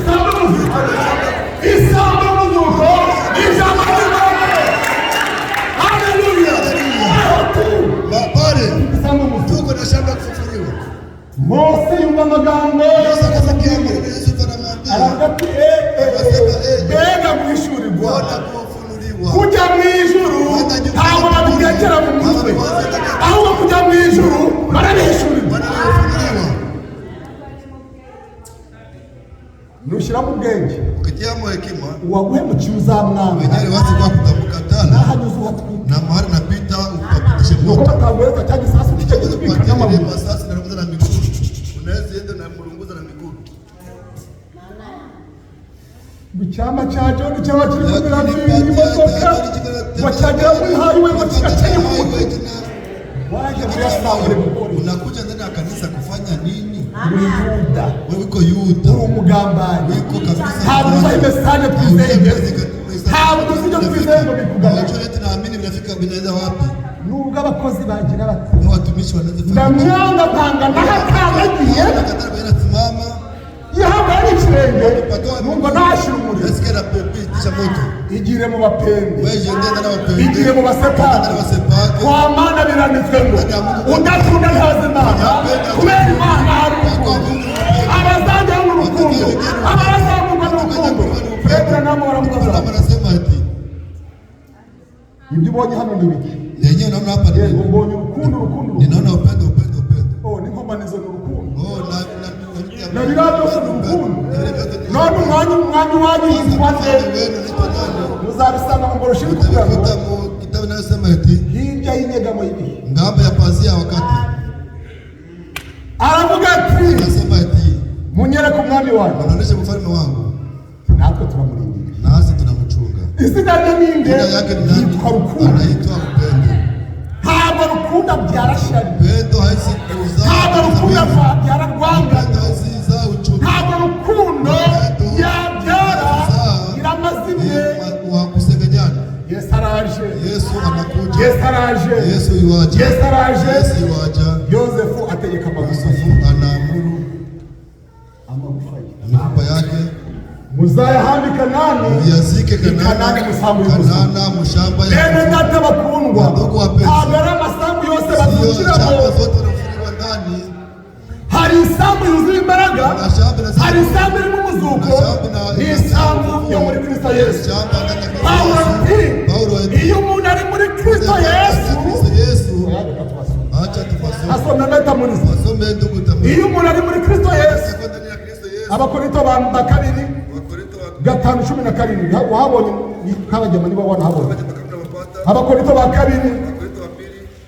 isambi muzuku isambi muzuku ijambo ry'Imana. Haleluya. Bapare isambi muzuku na shamba kufuliwa. Mose yumva amagambo aragati mbega mwishurirwa kujya mu ijuru ntabwo babitekera mu mutwe ahubwo kujya mu ijuru barabishurirwa. Nushyira mu bwenge ukitiamo hekima uwaguhemukiye uzamwanga wenyewe wazi kwa kutamukatana nahanyuze uhatwika na mahali napita upapitishe nuko batangweza cya gisasu kicyo gitwika n'amabuye masasi narunguza na miguu unaweza enda na murunguza na miguu icyama cya John cyaba kiri kugira imodoka wacyagera muri highway wakigacanye mu mutwe waje kuyasangire gukora. Unakuja ndani ya kanisa kufanya nini? Yuda wewe uko Yuda uri umugambanyi uko kabisa ntabwo uzaye message twizeye ntabwo tuzijya twizeye ngo bikugana cyo leta naamini binafika binaenda wapi nubwo abakozi bagira bati ni watumishi wanaweza ndamwanga panga nahakanagiye nakatara bena simama yahabari ikirenge nubwo nashira umuriro esikera pepi tisha moto igire mu bapembe wewe ngenda na bapembe igire mu basepake kwa Mana biranditswe ngo udakunda ntazi Imana kubera Imana hari urukundo abazajya mu rukundo abazamurwa n'urukundo Petero namo baramubaza anasema ati ibyo ubonye hano ni biki yenyewe naona hapa ni ubonye urukundo ninaona upendo ni nkomanizo ni urukundo na birabyo ni urukundo none umwanya wanyu yitwaze muzabisanga mu ngoroshiri kugira ngo kitabu nasema ati hirya y'inyegamo y'ibihe ngamba ya pazia wakati aravuga ati nasema ati munyereke umwami wanyu anaonesha mfalme wangu natwe turamurindira nasi tunamchunga izina rye ninde yitwa rukundo anaitwa upendo ntabwo rukundo abyara shari upendo haisi ntabwo rukundo abyara rwangano ziza uchuki ntabwo rukundo yabyara iramazimwe wa kusengenyana. Yesu araje Yesu anakuja. Yesu araje Yesu yuaja. Yesu araje Yesu yuaja. Yosefu ategeka amagufa anaamuru amagufa mifupa yake muzayahamba i Kanani, yazike Kanani musambu Kanana mushamba ya bene data bakundwa, ndugu wapenzi, ntabwo ari amasambu yose bavukiramo. Hari isambu yuzuye imbaraga, hari isambu irimo umuzuko, ni isambu yo muri Kristo Yesu. Pawulo ati iyo umuntu ari muri Kristo Yesu, asome metamuliza, iyo umuntu ari muri Kristo Yesu. Abakorinto ba kabiri 5:17 wahabonye nk'abajyama niba wanahabonye. Abakorinto ba kabiri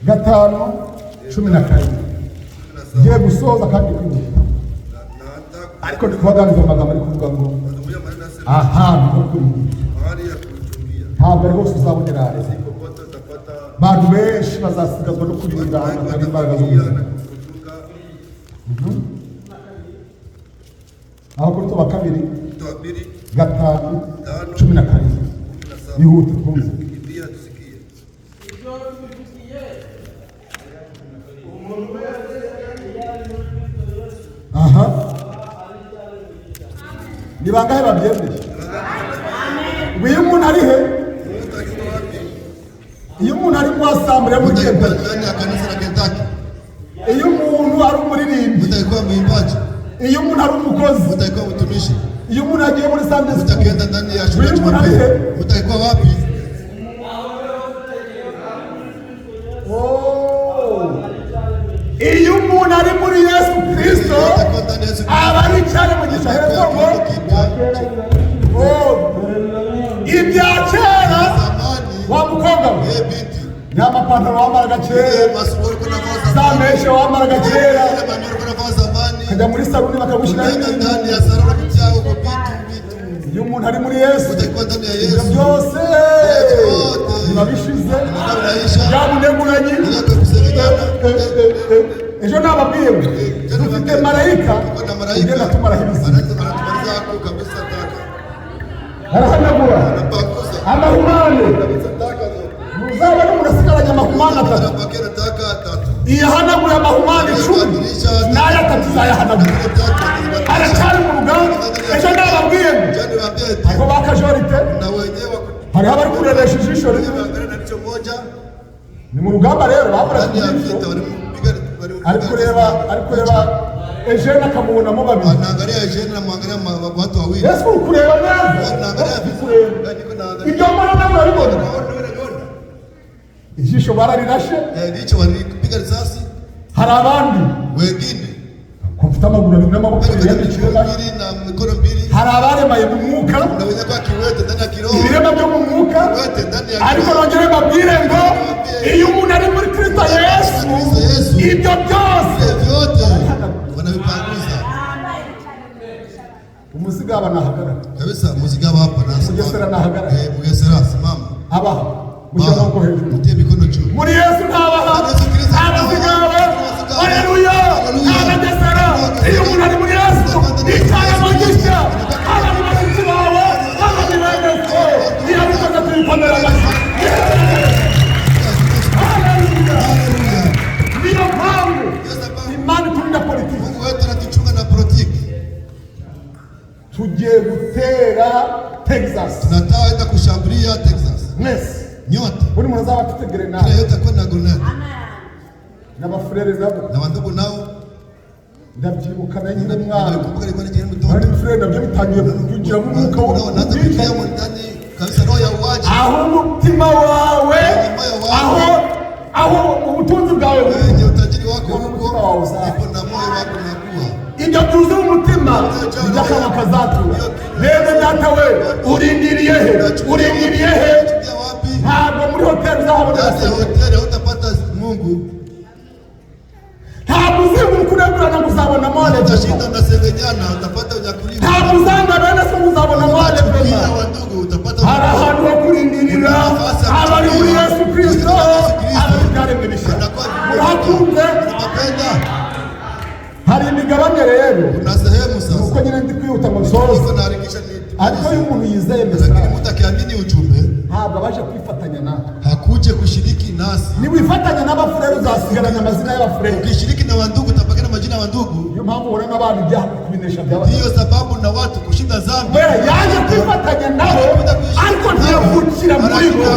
5:17 ngiye gusoza kandi kwibuka, ariko ndikubaganiriza amagambo ari kuvuga ngo ahantu ho kwibuka ntabwo ari hose uzabonera hareze. Abantu benshi bazasigazwa no kurinda hari imbaraga z'ubuzima. Abakorinto ba kabiri 5:17 yihute kumva. Aha, ni bangahe babyemeye? Uyu umuntu ari he? Iyo umuntu ari mu asambure mu gihe iyo umuntu ari umuririmbyi utaikuwa mwimbaji, iyo umuntu ari umukozi utaikuwa mtumishi, iyo umuntu agiye muri Sunday school utakwenda ndani ya shule Jumapili, utaikuwa wapi? iyo umuntu ari muri Yesu Kristo aba ari cyane mu gishahezo ngo ibya kera wa mukobwa we n'amapantaro wambaraga kera, za meshe wambaraga kera, kajya muri saluni bakagushyiraho ndani ya saloni cyangwa ko bitu. Iyo umuntu ari muri Yesu ibyo byose biba bishize byamuneguranye. Ejo nababwiye ngo dufite marayika ugenda tumaraho ibizima, arahanagura amahumane. Muzaba n'umurasigaranye amahumane 3. Iyo ahanaguye amahumane 10 n'aya 3 zayahanagura. Aracyari mu rugamba. Ejo nababwiye ngo aho bakajorite hariho abari kurebesha ijisho rimwe. Ni mu rugamba rero bakora ijisho, ari kureba Eugene akamubonamo babiri. Anaangalia Eugene na muangalia watu wawili. Yesu kureba neza. Anaangalia ibyo mbona nawe urabibona. Ijisho bararirashe, ndicho walipiga risasi. Hari abandi wengine kumfita amaguru abiri n'amaboko abiri na mikono mbili. Hari abaremaye mu mwuka, unaweza kwa kiwete ndani ya kiroho, ibirema byo mu mwuka. Ariko nongere babwire ngo iyo umuntu ari muri Kristo Yesu ibyo byose wanavipanguza. Umuzigaba nahagarara kabisa, umuzigaba hapa na Mugesera nahagarara. Mugesera simama aba mujyana ko hejuru, mutie mikono juu. Muri Yesu ntabaha abazigaba. Haleluya, abagesera. Iyo umuntu ari muri Yesu icyaha mugisha abandi bashiki bawe abandi bageze iyo bikoze tuyikomera amashyi. Ndiyo mpamvu imani turinda politiki. Mungu wetu anatuchunga na politiki. Tugiye gutera Texas. Tunataka kushambulia Texas. Mwese nyote buri muntu azaba afite grenade. Kila yote kwa na grenade. N'abafurere nabo na bandugu nao ndabyibuka na nyine mwana. Nakumbuka ilikuwa ni jeni mtoto. Ari furere nabyo bitangiye kugira mu mwuka wo naanza kuingia ndani kabisa roho ya uwaji. Aho umutima wawe, aho ubutunzi bwawe wenye utajiri wako huko, umutima wawe ipo na moyo wako unakuwa. Ibyo byuze umutima byakaba kazatu. Rero data we urindiriye he? Urindiriye he? Ntabwo muri hoteli uzahabona hoteli utapata Mungu. Ntabwo uzimu kuregurana uzabona mole utashinda na sengenyana utapata unyakuliwa. Ntabwo uzanga bene so uzabona mole pema. Hari ahantu ho kurindirira abari muri Yesu Kristo, abari byaremwe bishya. Urakumve? Hari imigabane rero na sehemu sasa uko nyine ndi kwihuta ngo nsoze. Ariko iyo umuntu yizeye lakini mtu akiamini ujumbe ntabwo abaje kwifatanya natwe, hakuje kushiriki nasi. Ni wifatanya n'abafurere uzasigarana amazina y'abafurere. Ukishiriki na wandugu utapakana majina ya wandugu. mpamvu ubona n'abantu ibyaha kubinesha byaba. Ndiyo sababu na watu kushinda dhambi. Yaje kwifatanya nabo ariko ntiyavukira muri bo.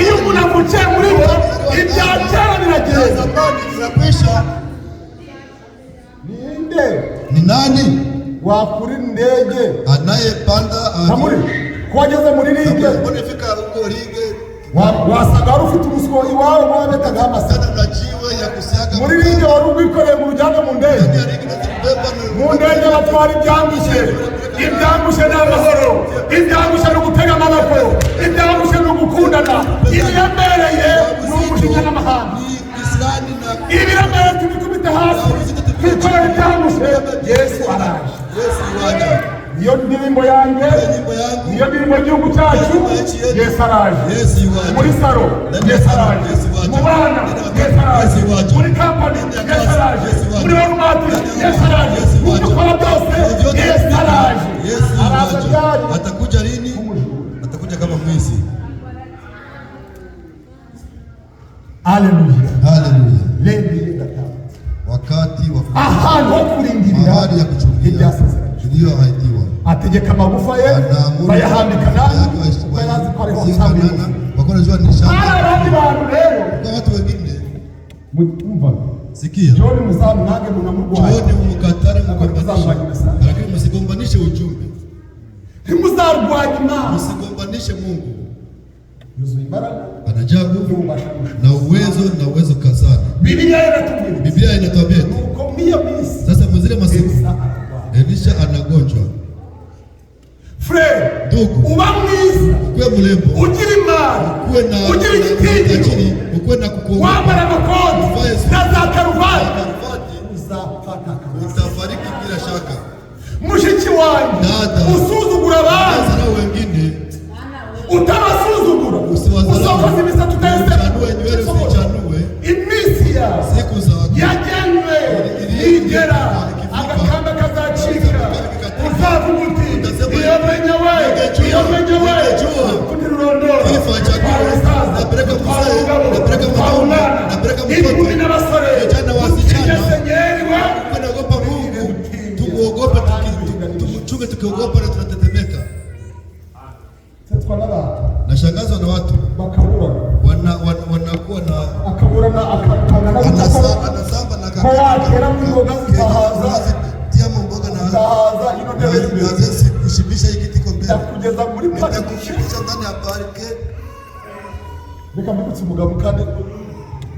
Iyo umuntu avukiye muri bo ibya kera biragenda. Inakwisha. Ni nani wakuri ndege anayepanda Samuri kwageze muri lige unafika huko lige wasanga ufite umusiko iwawe mwabetaga amasana naciwe ya kusiaga muri lige wari ubwikoreye mu rujyane mu ndege batwara ibyangushe n'amahoro ibyangushe no gutega amaboko ibyangushe no gukundana ibiremereye n'umujinya n'amahanga ibiremereye tubikubite hasi twikorera ibyangushe Yesu araje iyo ndirimbo yanjye iyo ndirimbo y'igihugu cyacu Yesu araje muri saro Yesu araje mu bana Yesu araje muri kampani Yesu araje muri orumati Yesu araje mu dukora byose Yesu araje atakuja lini? Atakuja kama mwizi. Haleluya, haleluya. Lendi ndata wakati wa ahantu ho kurindira mahali ya kuchukia ndio haidiwa ategeka magufa ye bayahambika nani bayazi ko ari hosambi bakora jua ni shamba abandi bantu rero kwa watu wengine mumva sikia John muzamu nange munamurwaye John umukatare mugombanisha lakini msigombanishe ujumbe ntimuzarwanya Imana msigombanishe Mungu yuzuye imbaraga anajaa nguvu na uwezo kazana. Biblia inatuambia sasa mzile masiku Elisha anagonjwa. Ndugu, uba mwiza, ukuwe mlembo, ugire imani, ugire igitinyiro, ukuwe na kukuogopa, wambara amakoti na za karuvati, utafariki bila shaka. Mushiki wanjye usuzugura abantu wengine utabasuzugura usokoza imisatsi utayichanue iminsi yawe siku za yagenwe nigera agakanda kazacika uzavuga uti iyo menyewe kunirondora napeleka inkumi n'abasore senyeri we naogopa Mungu tumuogope tumuchunge tukiogopa na tunatetemeka. Nashangazwa na watu wanakuwa na anasamba na tia mboga na kushibisha hiki kitiko mbele kugeza muri kushibisha ndani ya parke. Reka mbitse umugabo kandi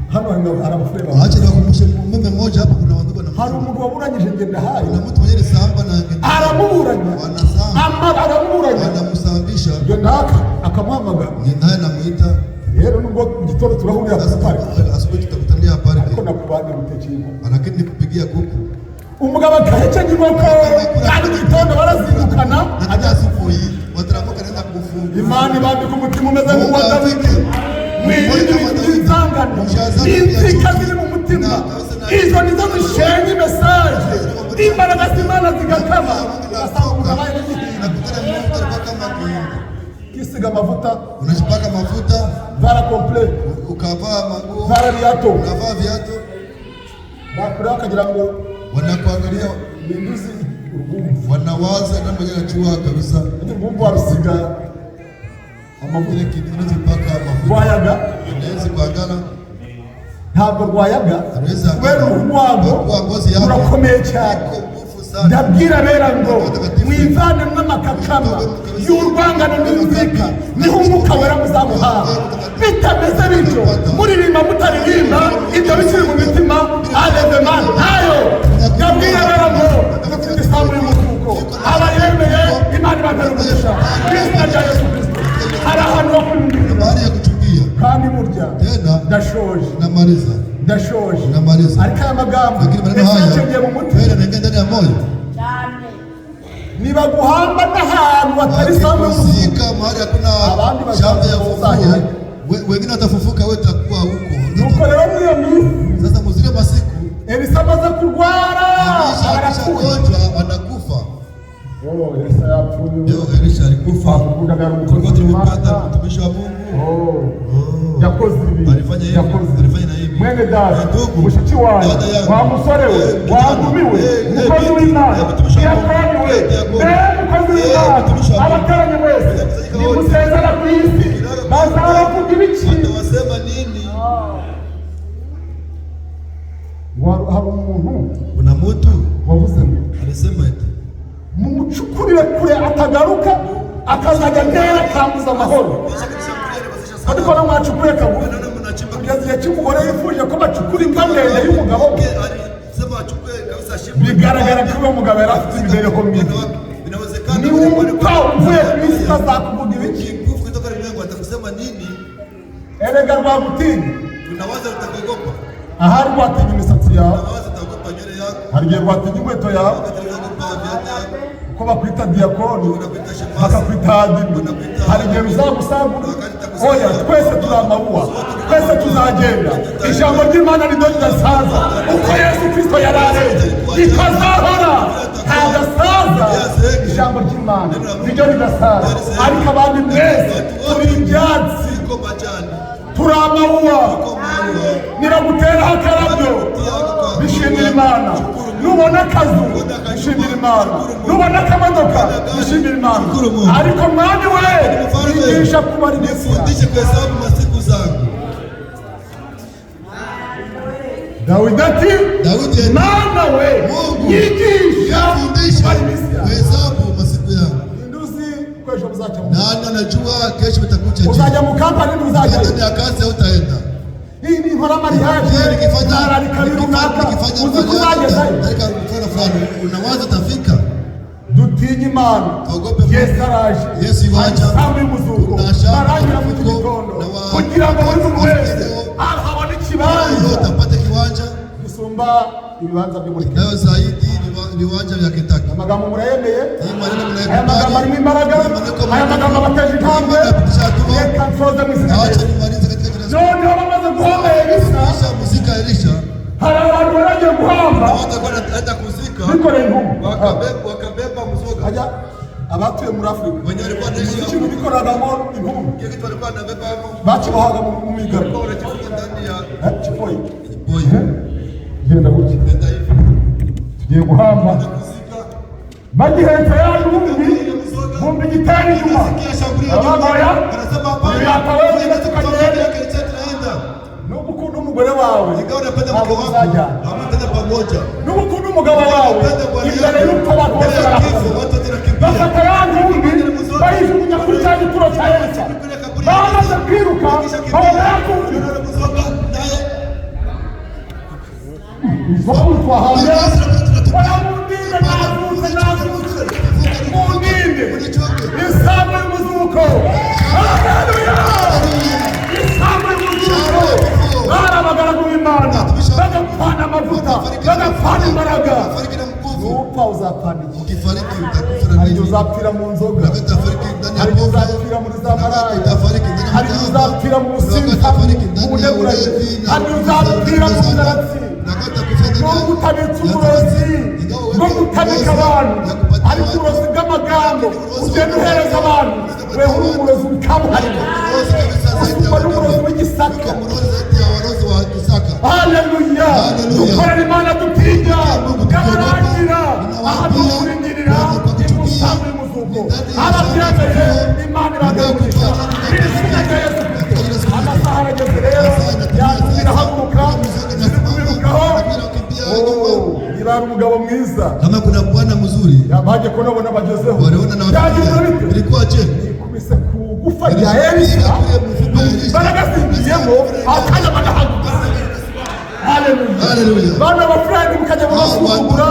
hano hari abafure bawe. Acha nakumbushe mume mmoja hapa kuna wandugu na hari umuntu waburanyije ngende hayi na mtu mwenye samba na ngende aramuburanya aramuburanya anamusambisha ngende haka akamuhamagara naye namuita rero nubwo gitoro turahurira ku parke asubuhi tutakutania parke ariko nakubanye gutekera lakini nikupigia kuku umugabo akahekenye inkoko kandi gitondo barazindukana ajya asubuhi wataramuka nenda kufunga Imana ibambika umutima umeze nk'uwa Dawidi mwirinde inzangano inzika ziri mu mutima izo nizo zishenye mesaje imbaraga z'Imana zigakama kisiga amavuta unajipaka mafuta vara komple ukavaa manguo vara viatu unavaa viatu bakura kagira ngo wanakuangalia binduzi wanawaza na mmoja anachua kabisa urugumbu arusiga amavire kintu mpaka mafuta rwayaga inaweza kuangana ntabwo rwayaga kubera urwango urakomeye cyane ndabwira bera ngo mwivane n'amakakama y'urwangano n'inzika niho umwuka wera muzamuhawe bitameze bityo muririmba mutaririmba ibyo bikiri mu mitima alevema ntayo ndabwira bera ngo dufite isambu y'umutuko abayemeye Imana ibatera umugisha Kristo rya Yesu Kristo hari ahantu ho kwinjira ya kuchukia kandi burya tena ndashoje namaliza ndashoje namaliza ariko aya magambo lakini maneno haya mu mutima wewe unaingia ndani ya moyo niba guhamba n'ahantu hatari sawa kuzika mahali hakuna shamba ya ufufuo wengine watafufuka wewe utakuwa huko nuko rero muri iyo minsi sasa muzile masiku Elisa amaze kurwara anagonjwa anakufa. Elisa yapfuye Elisha alikufa tulikuwa tulimpata mtumishi wa Mungu yakoze ibi alifanya hivi mwene dada, ndugu, mushiki wanyu, dada yangu, wa musore we, wa nkumi we, mukozi w'Imana, diyakoni we, mukozi w'Imana, abateranye mwese, nimusezera ku isi, bazaravuga ibiki? Watawasema nini? Hari umuntu, Kuna mtu wavuze ngo alisema eti mumucukurire kure atagaruka akazajya ntera akambuza amahoro. Ariko no mwacukuye kabuye kugeza igihe cy'umugore yifuje ko bacukura imva ndende y'umugabo we, bigaragara ko uwo mugabo yari afite imibereho mibi. Niwumva uvuye ku isi azakuvuga ibiki? Erega rwagutinya, ahari rwatinya imisatsi yawe, hari igihe rwatinya inkweto yawe, ko bakwita diyakoni bakakwita adimi, hari igihe bizagusagura. Oya, twese turi amawuwa, twese tuzagenda. Ijambo ry'Imana ni ryo ridasaza, uko Yesu Kristo yari areze rikazahora, ntagasaza. Ijambo ry'Imana ni ryo ridasaza, ariko abandi mwese turi ibyatsi, turi amawuwa. Niraguteraho akarabyo, bishimira Imana. Nubona akazu, bishimira Imana. Nubona akamodoka, bishimira Imana. Ariko mwami we, yigisha kubara iminsi yawe. Dawidi ati, Mana we, yigisha kubara iminsi yawe. Hesabu masiku yangu. Nduzi kwesho mzacha mu. Nani anajua kesho utakucha nini? Uzaja mukamba nini uzaja? Utaenda kazi au utaenda? Hii ni nkora mariage. Nikifanya nikifanya uzikuzaje sasa? Fulani unawaza utafika. Dutinye Imana. Yesu araje. Yesu iwaja. Sambi muzuko. Barangira mu gitondo. Kugira ngo buri wese ahabone ikibanza. Utapata kiwanja gusumba ibibanza byo muri leo zaidi viwanja vya Kentucky. Amagambo murayemeye. Hii maneno mnayekubali. Aya magambo arimo imbaraga. Aya magambo abateje intambwe. Reka nsoze mu izina. Acha nimalize katika jina. None bamaze guhamba Elisa. Muzika Elisha. Hari abantu baragiye guhamba. Hata kuzika. Bikoreye intumwa. Wakabeba mzoga. Ajya abatuye muri Afrika. Wenye walikuwa naishi hapo. Ikintu bikoragamo intumwa. Kile kitu walikuwa wanabeba hapo. Bakibohaga mu migabo. Walikuwa wanachifuka ndani ya Chipoyi. boy. Genda gutya. Nenda hivi. Tugiye guhamba. Kuzika. Bagihetse ya bumbi gitari inyuma. Abagaya. Yakawe tukagenda. N'ubukunda umugore wawe. Ingawa unapenda mke wako, hamtenda pamoja. N'ubukunda umugabo wawe. Imbere y'uko bakose bafata ya ngumbi bayijugunya kuri cya gituro cya Elisa. Bamaze kwiruka babona yakumbi. Izomu twahaye. Wanamundinde nazutse. Mundinde. Isamu y'umuzuko. Haleluya. Isamu y'umuzuko. Barabagaragu b'Imana. Bagapfana amavuta. Bagapfana imbaraga. Upfa uzapfana iki? Ukifariki utakufa na Hari nini? uzapfira mu nzoga. Utafariki ndani ya Hari pombe. uzapfira muri za maraya. Utafariki ndani ya Hari uzapfira mu businzi. Mu buneburanye. Hari uzapfira mu nzaratsi. Ngo gutabitsa uburozi. Ngo gutabika abantu. Ariko uburozi bw'amagambo ugenda uhereza abantu. Wewe uri umurozi w'ikabuhariwe. Usumba n'umurozi w'igisaka. Haleluya. Dukorera Imana dutinya. Kabarangira. Ahadukurindira. Imusambu y'umuzuko. Ababyemeye Imana ibagarurisha. Izina rya Yesu Kristo. Amasaha arageze rero. Yasubira haguruka. Ziri kubirukaho. Niba ari umugabo mwiza. Kama kuna bwana mzuri. Yabaje ko nabona bagezeho. Waliona na watu. Ilikuwa je? Kubise ku gufa rya Elisa. Baragasinziyemo akanya bagahaguruka. Haleluya. Bana bafrandi mukajya mubasuzugura.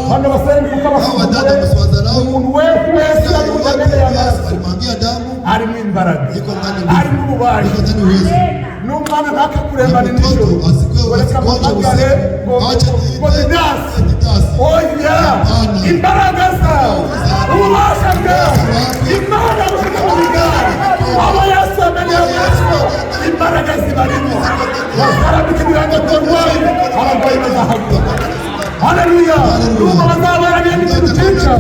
Bana bafrandi mukabasuzugura. Umuntu wese ari mujyane y'amaraso. Alimwangia damu. Ari mu imbaraga. Iko ndani. Ari mu bubaji. Iko ndani uwezo. N'umwana ntakakurembana nijoro. Ureka amagare ngo didasi. Oya. Imbaraga zawe. Ububasha bwawe. Imana bushikamiga. Abo Yesu amenye Yesu. Imbaraga zibarimo. Bazarabika ibirango by'urwayi. Abarwayi bazahaguruka. Haleluya. Nuko bazabaraniye n'ikintu cyica.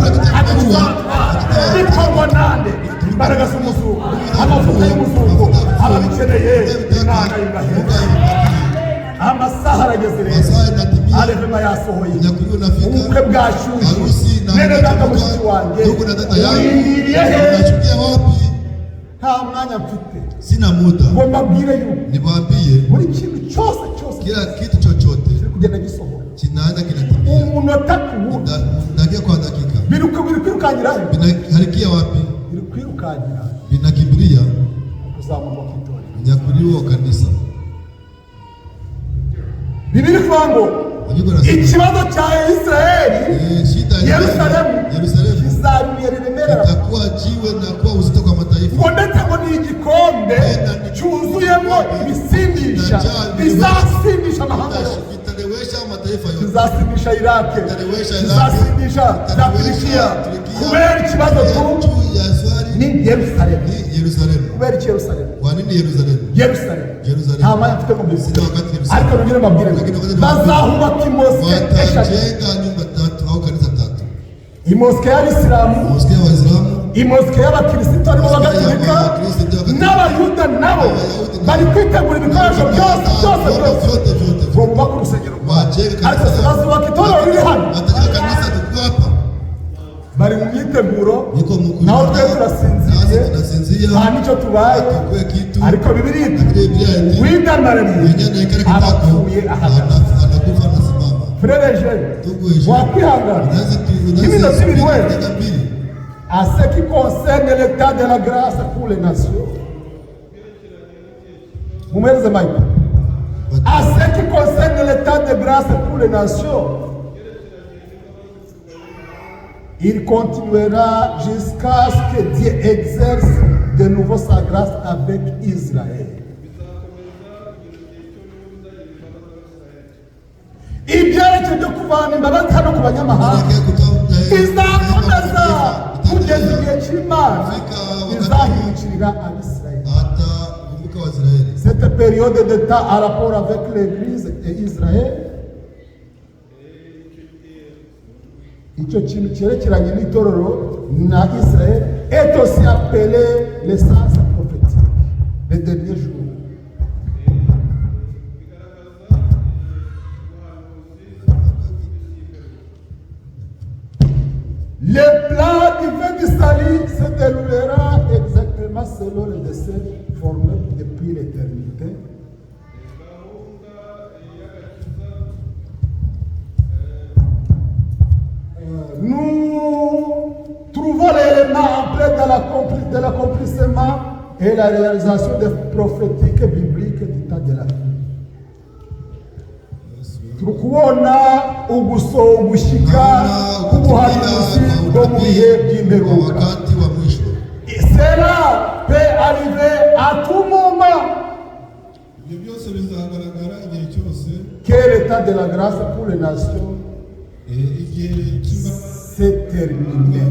Bikorwa nande. Imbaraga z'umuzuko. Amavuta y'umuzuko. Ababikeneye Imana ibahera. amahema yasohoye, Nyakuri unafika. ubukwe bwashyushye, Harusi na mwene data mushiki wanjye, ndugu na dada yangu. urindiriye he? Unachukia wapi? Nta mwanya mfite Sina muda. ngo mbabwire yuko Niwaambie buri kintu cyose kila kitu chochote kiri kugenda gisohora kinaanza kinatimia. umunota ku wundi. Dakika kwa dakika. Biri kwirukankira he? Binaharikia wapi? Biri kwirukankira Binakimbilia kuzamurwa kw'itorero. unyakuliwa wa kanisa. Bibiri kuvuga ngo Abiko nasema ikibazo cya Isirayeli shida ya Yerusalemu kizabiye riremerera, itakuwa jiwe na kuwa uzito kwa mataifa. ngo ndetse ngo ni igikombe cyuzuyemo ibisindisha bizasindisha amahanga yose, Vitalewesha mataifa yote. bizasindisha Iraki, Vitalewesha bizasindisha za Turikiya, kubera ikibazo juu ya swali ni Yerusalemu. ni Yerusalemu. Kubera iki Yerusalemu? Kwa nini Yerusalemu? Yerusalemu Yerusalemu. nta mwanya mfite mu Sina bivuga, wakati nimesema. ariko nongere mbabwire ngo bazahubaka imoske eshatu, Watajenga nyumba tatu au kanisa tatu. imoske y'Abisilamu, Moskea wa Waislamu, imoske y'Abakristo aribo b'Agatolika, n'Abayuda nabo bari kwitegura ibikoresho byose ngo bubake urusengero rwabo, ariko se bazubaka itorero riri hano? watajenga kanisa tuko hapa. Bari mu myiteguro, Niko mkuu. naho twe turasinziriye, tunasinzia. nta nicyo tubaye, Tukue kitu. ariko Bibiliya iti Biblia iti. widamarariye Mwenye anaikara kitako. abapfuye ahagaze. Anakufa anasimama. Frere Jeune, Tuko heshima. wakwihangana Unaweza ibintu kuwa dakika mbili à ce qui concerne l'état de la grâce pour les nations. Mumweleze Mike. À ce qui concerne l'état de grâce pour les nations, il continuera jusqu'à ce que Dieu exerce de nouveau sa grâce avec Israël. Ibyerekeye byo kuvana imbabazi hano ku banyamahanga izakomeza kugeza igihe cy'Imana izahindukirira Abisirayeli. atakumbuka Waisraeli. Cette période de temps en rapport avec l'Église et Israël, icyo kintu cyerekeranye n'itorero na Israël est aussi appelé l'essence prophétique, les derniers jours. Le plan divin du salut se déroulera exactement selon les décès formés depuis l'éternité. Nous trouvons l'élément en plein de l'accomplissement et la réalisation des prophétiques bibliques du temps de la fin. Turukubona ugushyika k'ubuhanuzi bwo mu bihe by'imperuka. wakati wa mwisho. Cela peut arriver à tout moment. Ibyo byose bizagaragara igihe cyose. Que l'état de la grâce pour les nations Igihe kiba s'est terminé.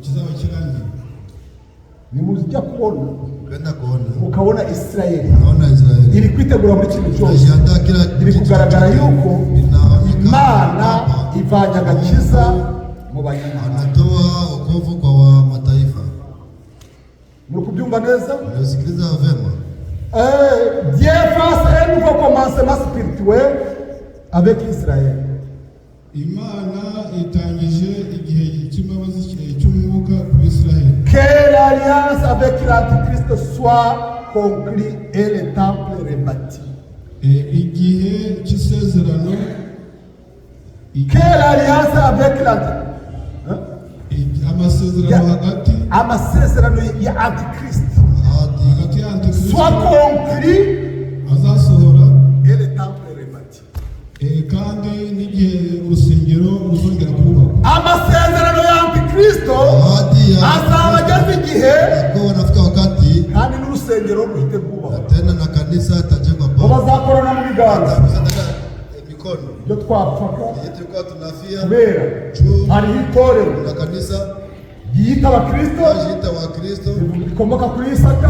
kizaba kirangiye. Nimujya kubona Kwenda kuona. ukabona Isirayeli Naona Israeli. iri kwitegura muri kintu cyose, Ajiandaa kila iri kitu kugaragara chochote. yuko Inafika Imana hapa. ivanye agakiza mu banyamahanga. Anatoa wokovu kwa wa mataifa. Muri kubyumva neza? Unasikiliza vema. Dieu fasse un nouveau commencement spirituel avec Israël. Imana itangije igihe cy'imbabazi cy'umwuka ku Bisirayeli. Que l'alliance avec l'Antichrist soit conclue et le temple rebâti. Igihe cy'isezerano. Que l'alliance avec l'Antichrist, amasezerano hagati amasezerano ya Antichrist hagati ya Antikristo soit conclue azasohora et le temple rebâti. kandi n'igihe urusengero ruzongera kubakwa. Amasezerano ya Antikristo azaba ageze igihe ko wanafika wakati kandi n'urusengero ruhite rwubakwa. tena na kanisa itajengwa Ngo bazakorana mu biganza mikono ibyo twapfaga tulikuwa tunafia kubera hariho itorero na kanisa ryiyita Abakristo jita wa Kristo rikomoka kuri Isaka,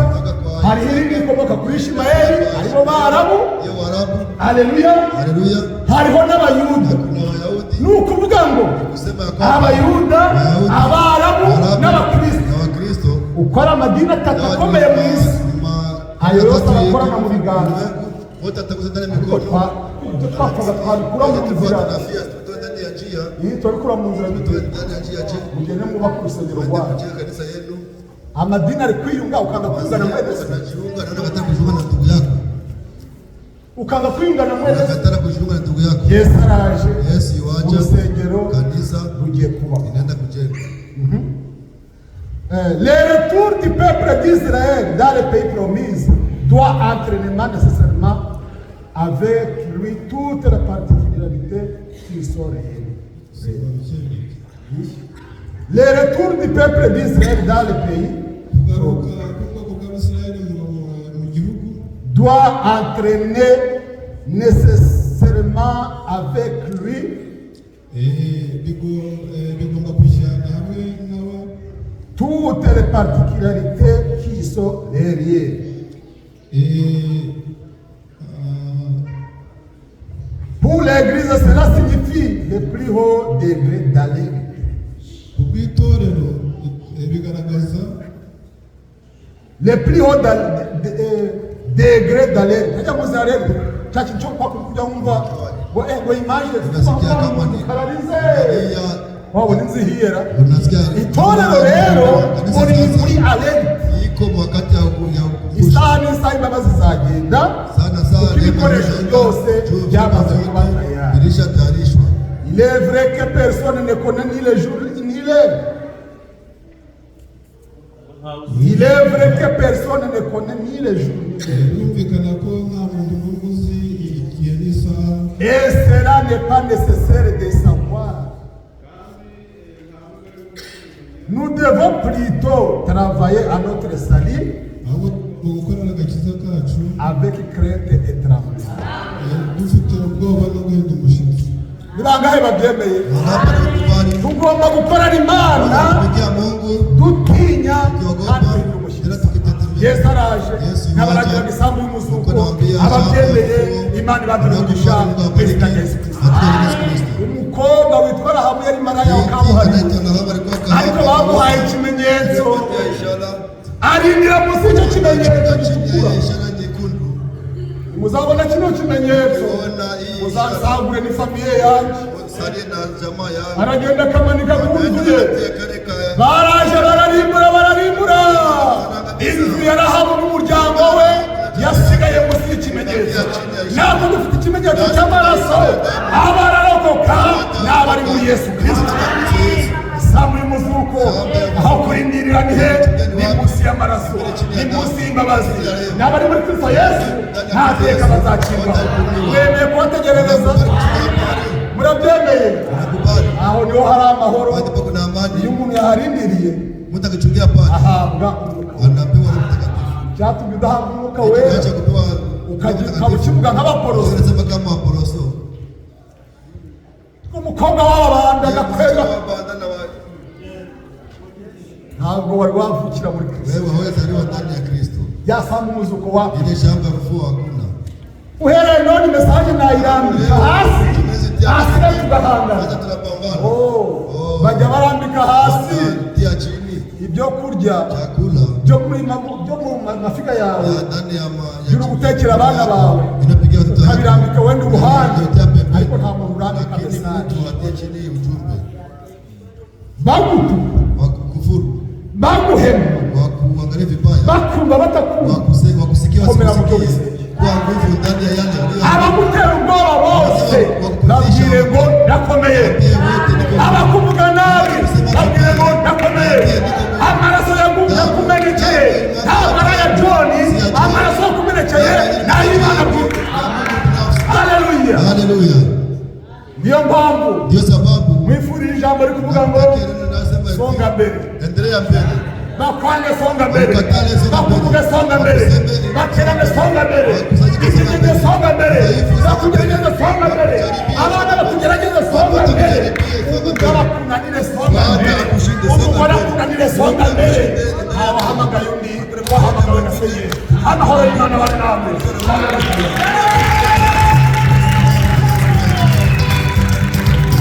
hariho irindi rikomoka kuri Ishimayeli aribo Barabu. yo Warabu. Haleluya. Haleluya. Hariho n'Abayuda. Kuna Wayahudi Ni ukuvuga ngo kusema ya kwamba Abayuda, Abarabu n'Abakristo uko ari amadini atatu akomeye mu isi, ayo yose arakorana mu biganza. wote atakuza ndani ya mikono. ibyo twakoze twabikura mu nzira. tunafia tutoe ndani ya njia, Iyi twabikura mu nzira tutoe ndani ya njia je, mugende mwubaka urusengero tuende rwanyu. kujenga kanisa yenu. Amadini ari kwiyunga ukanga kwiyungana mwene se. Unajiunga na unakataa kujiunga na ndugu yako. Ukanga kwiyungana mwene se. Unakataa kujiunga na ndugu yako. Yesu araje. Yesu yuaje. Urusengero Kanisa rugiye kuba. inaenda kujenga. Le retour du peuple d'Israël dans le pays promis doit entraînement nécessairement avec lui toutes les particularités qui sont réelles. Le retour du peuple d'Israël dans le pays doit entraîner nécessairement avec lui toutes les particularités qui sont réelles. Pour l'Église, cela signifie le plus haut degré d'allègre. Le plus haut degré d'allègre. Kaja muzarego chachi cyo kwa kuja umva ngo image Unasikia kama ni wao ninzihira unasikia itorero rero muri allègre iko wakati ya isani sai imbabazi zagenda sana ibikoresho byose byamaze kuba tayari. bilishatayarishwa. Il est vrai que personne ne connaît ni le jour ni l'heure. Il est vrai que personne ne connaît ni le jour ni l'heure. Et cela n'est pas nécessaire de savoir. Nous devons plutôt travailler à notre salut avec crainte et tremblement. Nibangahe babyemeye? Tugomba gukorana Imana dutinya kandi tumushyitsi. Yesu araje n'abaragira isambu y'umuzuko ababyemeye Imana ibadumugisha kwezi ka Yesu Kristo. Umukobwa witwa Rahabu yari maraya wa kabuhariwe ariko bamuhaye ikimenyetso arindira munsi y'icyo kimenyetso gitukura. Muzabona kino kimenyetso muzasagure ni famiye yanjye. Aragenda akamanika ku nzu ye. Baraje bararimbura inzu ya Rahabu n'umuryango we yasigaye munsi y'ikimenyetso. Ntabwo dufite ikimenyetso cy'amaraso abararokoka n'abari muri Yesu Kristo. Isambu y'umuzuko aho kurindirira ni he? Ni munsi y'amaraso, ni munsi y'imbabazi. N'abari muri Kristo Yesu nta teka bazacirwaho. Mwemeye kubategerereza? Murabyemeye? Aho niho hari amahoro. Iyo umuntu yaharindiriye ahabwa umwuka. Cyatumye udahabwa umwuka wera ukaba ukivuga nk'abaporoso. Umukobwa w'ababanda agakwega ntabwo wari wavukira muri Kristo. Yasanga umuzuko wapi? Uhereye none mesaje nayirambika hasi tugahanga. Bajya barambika hasi ibyo kurya byo mu mafika yawe byo gutekera abana bawe ukabirambika wenda uruhande, ariko nta muntu urambika mesaje. Baguhema bakumva batakumva komera mu byo wizeye. Abagutera ubwoba bose babwire ngo ndakomeye. Abakuvuga nabi babwire ngo ndakomeye. Amaraso yakumenekeye ntabwo ari aya John, amaraso yakumenekeye ni ay'Imana bwite. Haleluya. Niyo mpamvu mwifurira ijambo rikuvuga ngo songa mbere. Endelea mbele. Bakwange songa mbele, bakuvuge songa mbele, baterane songa mbele,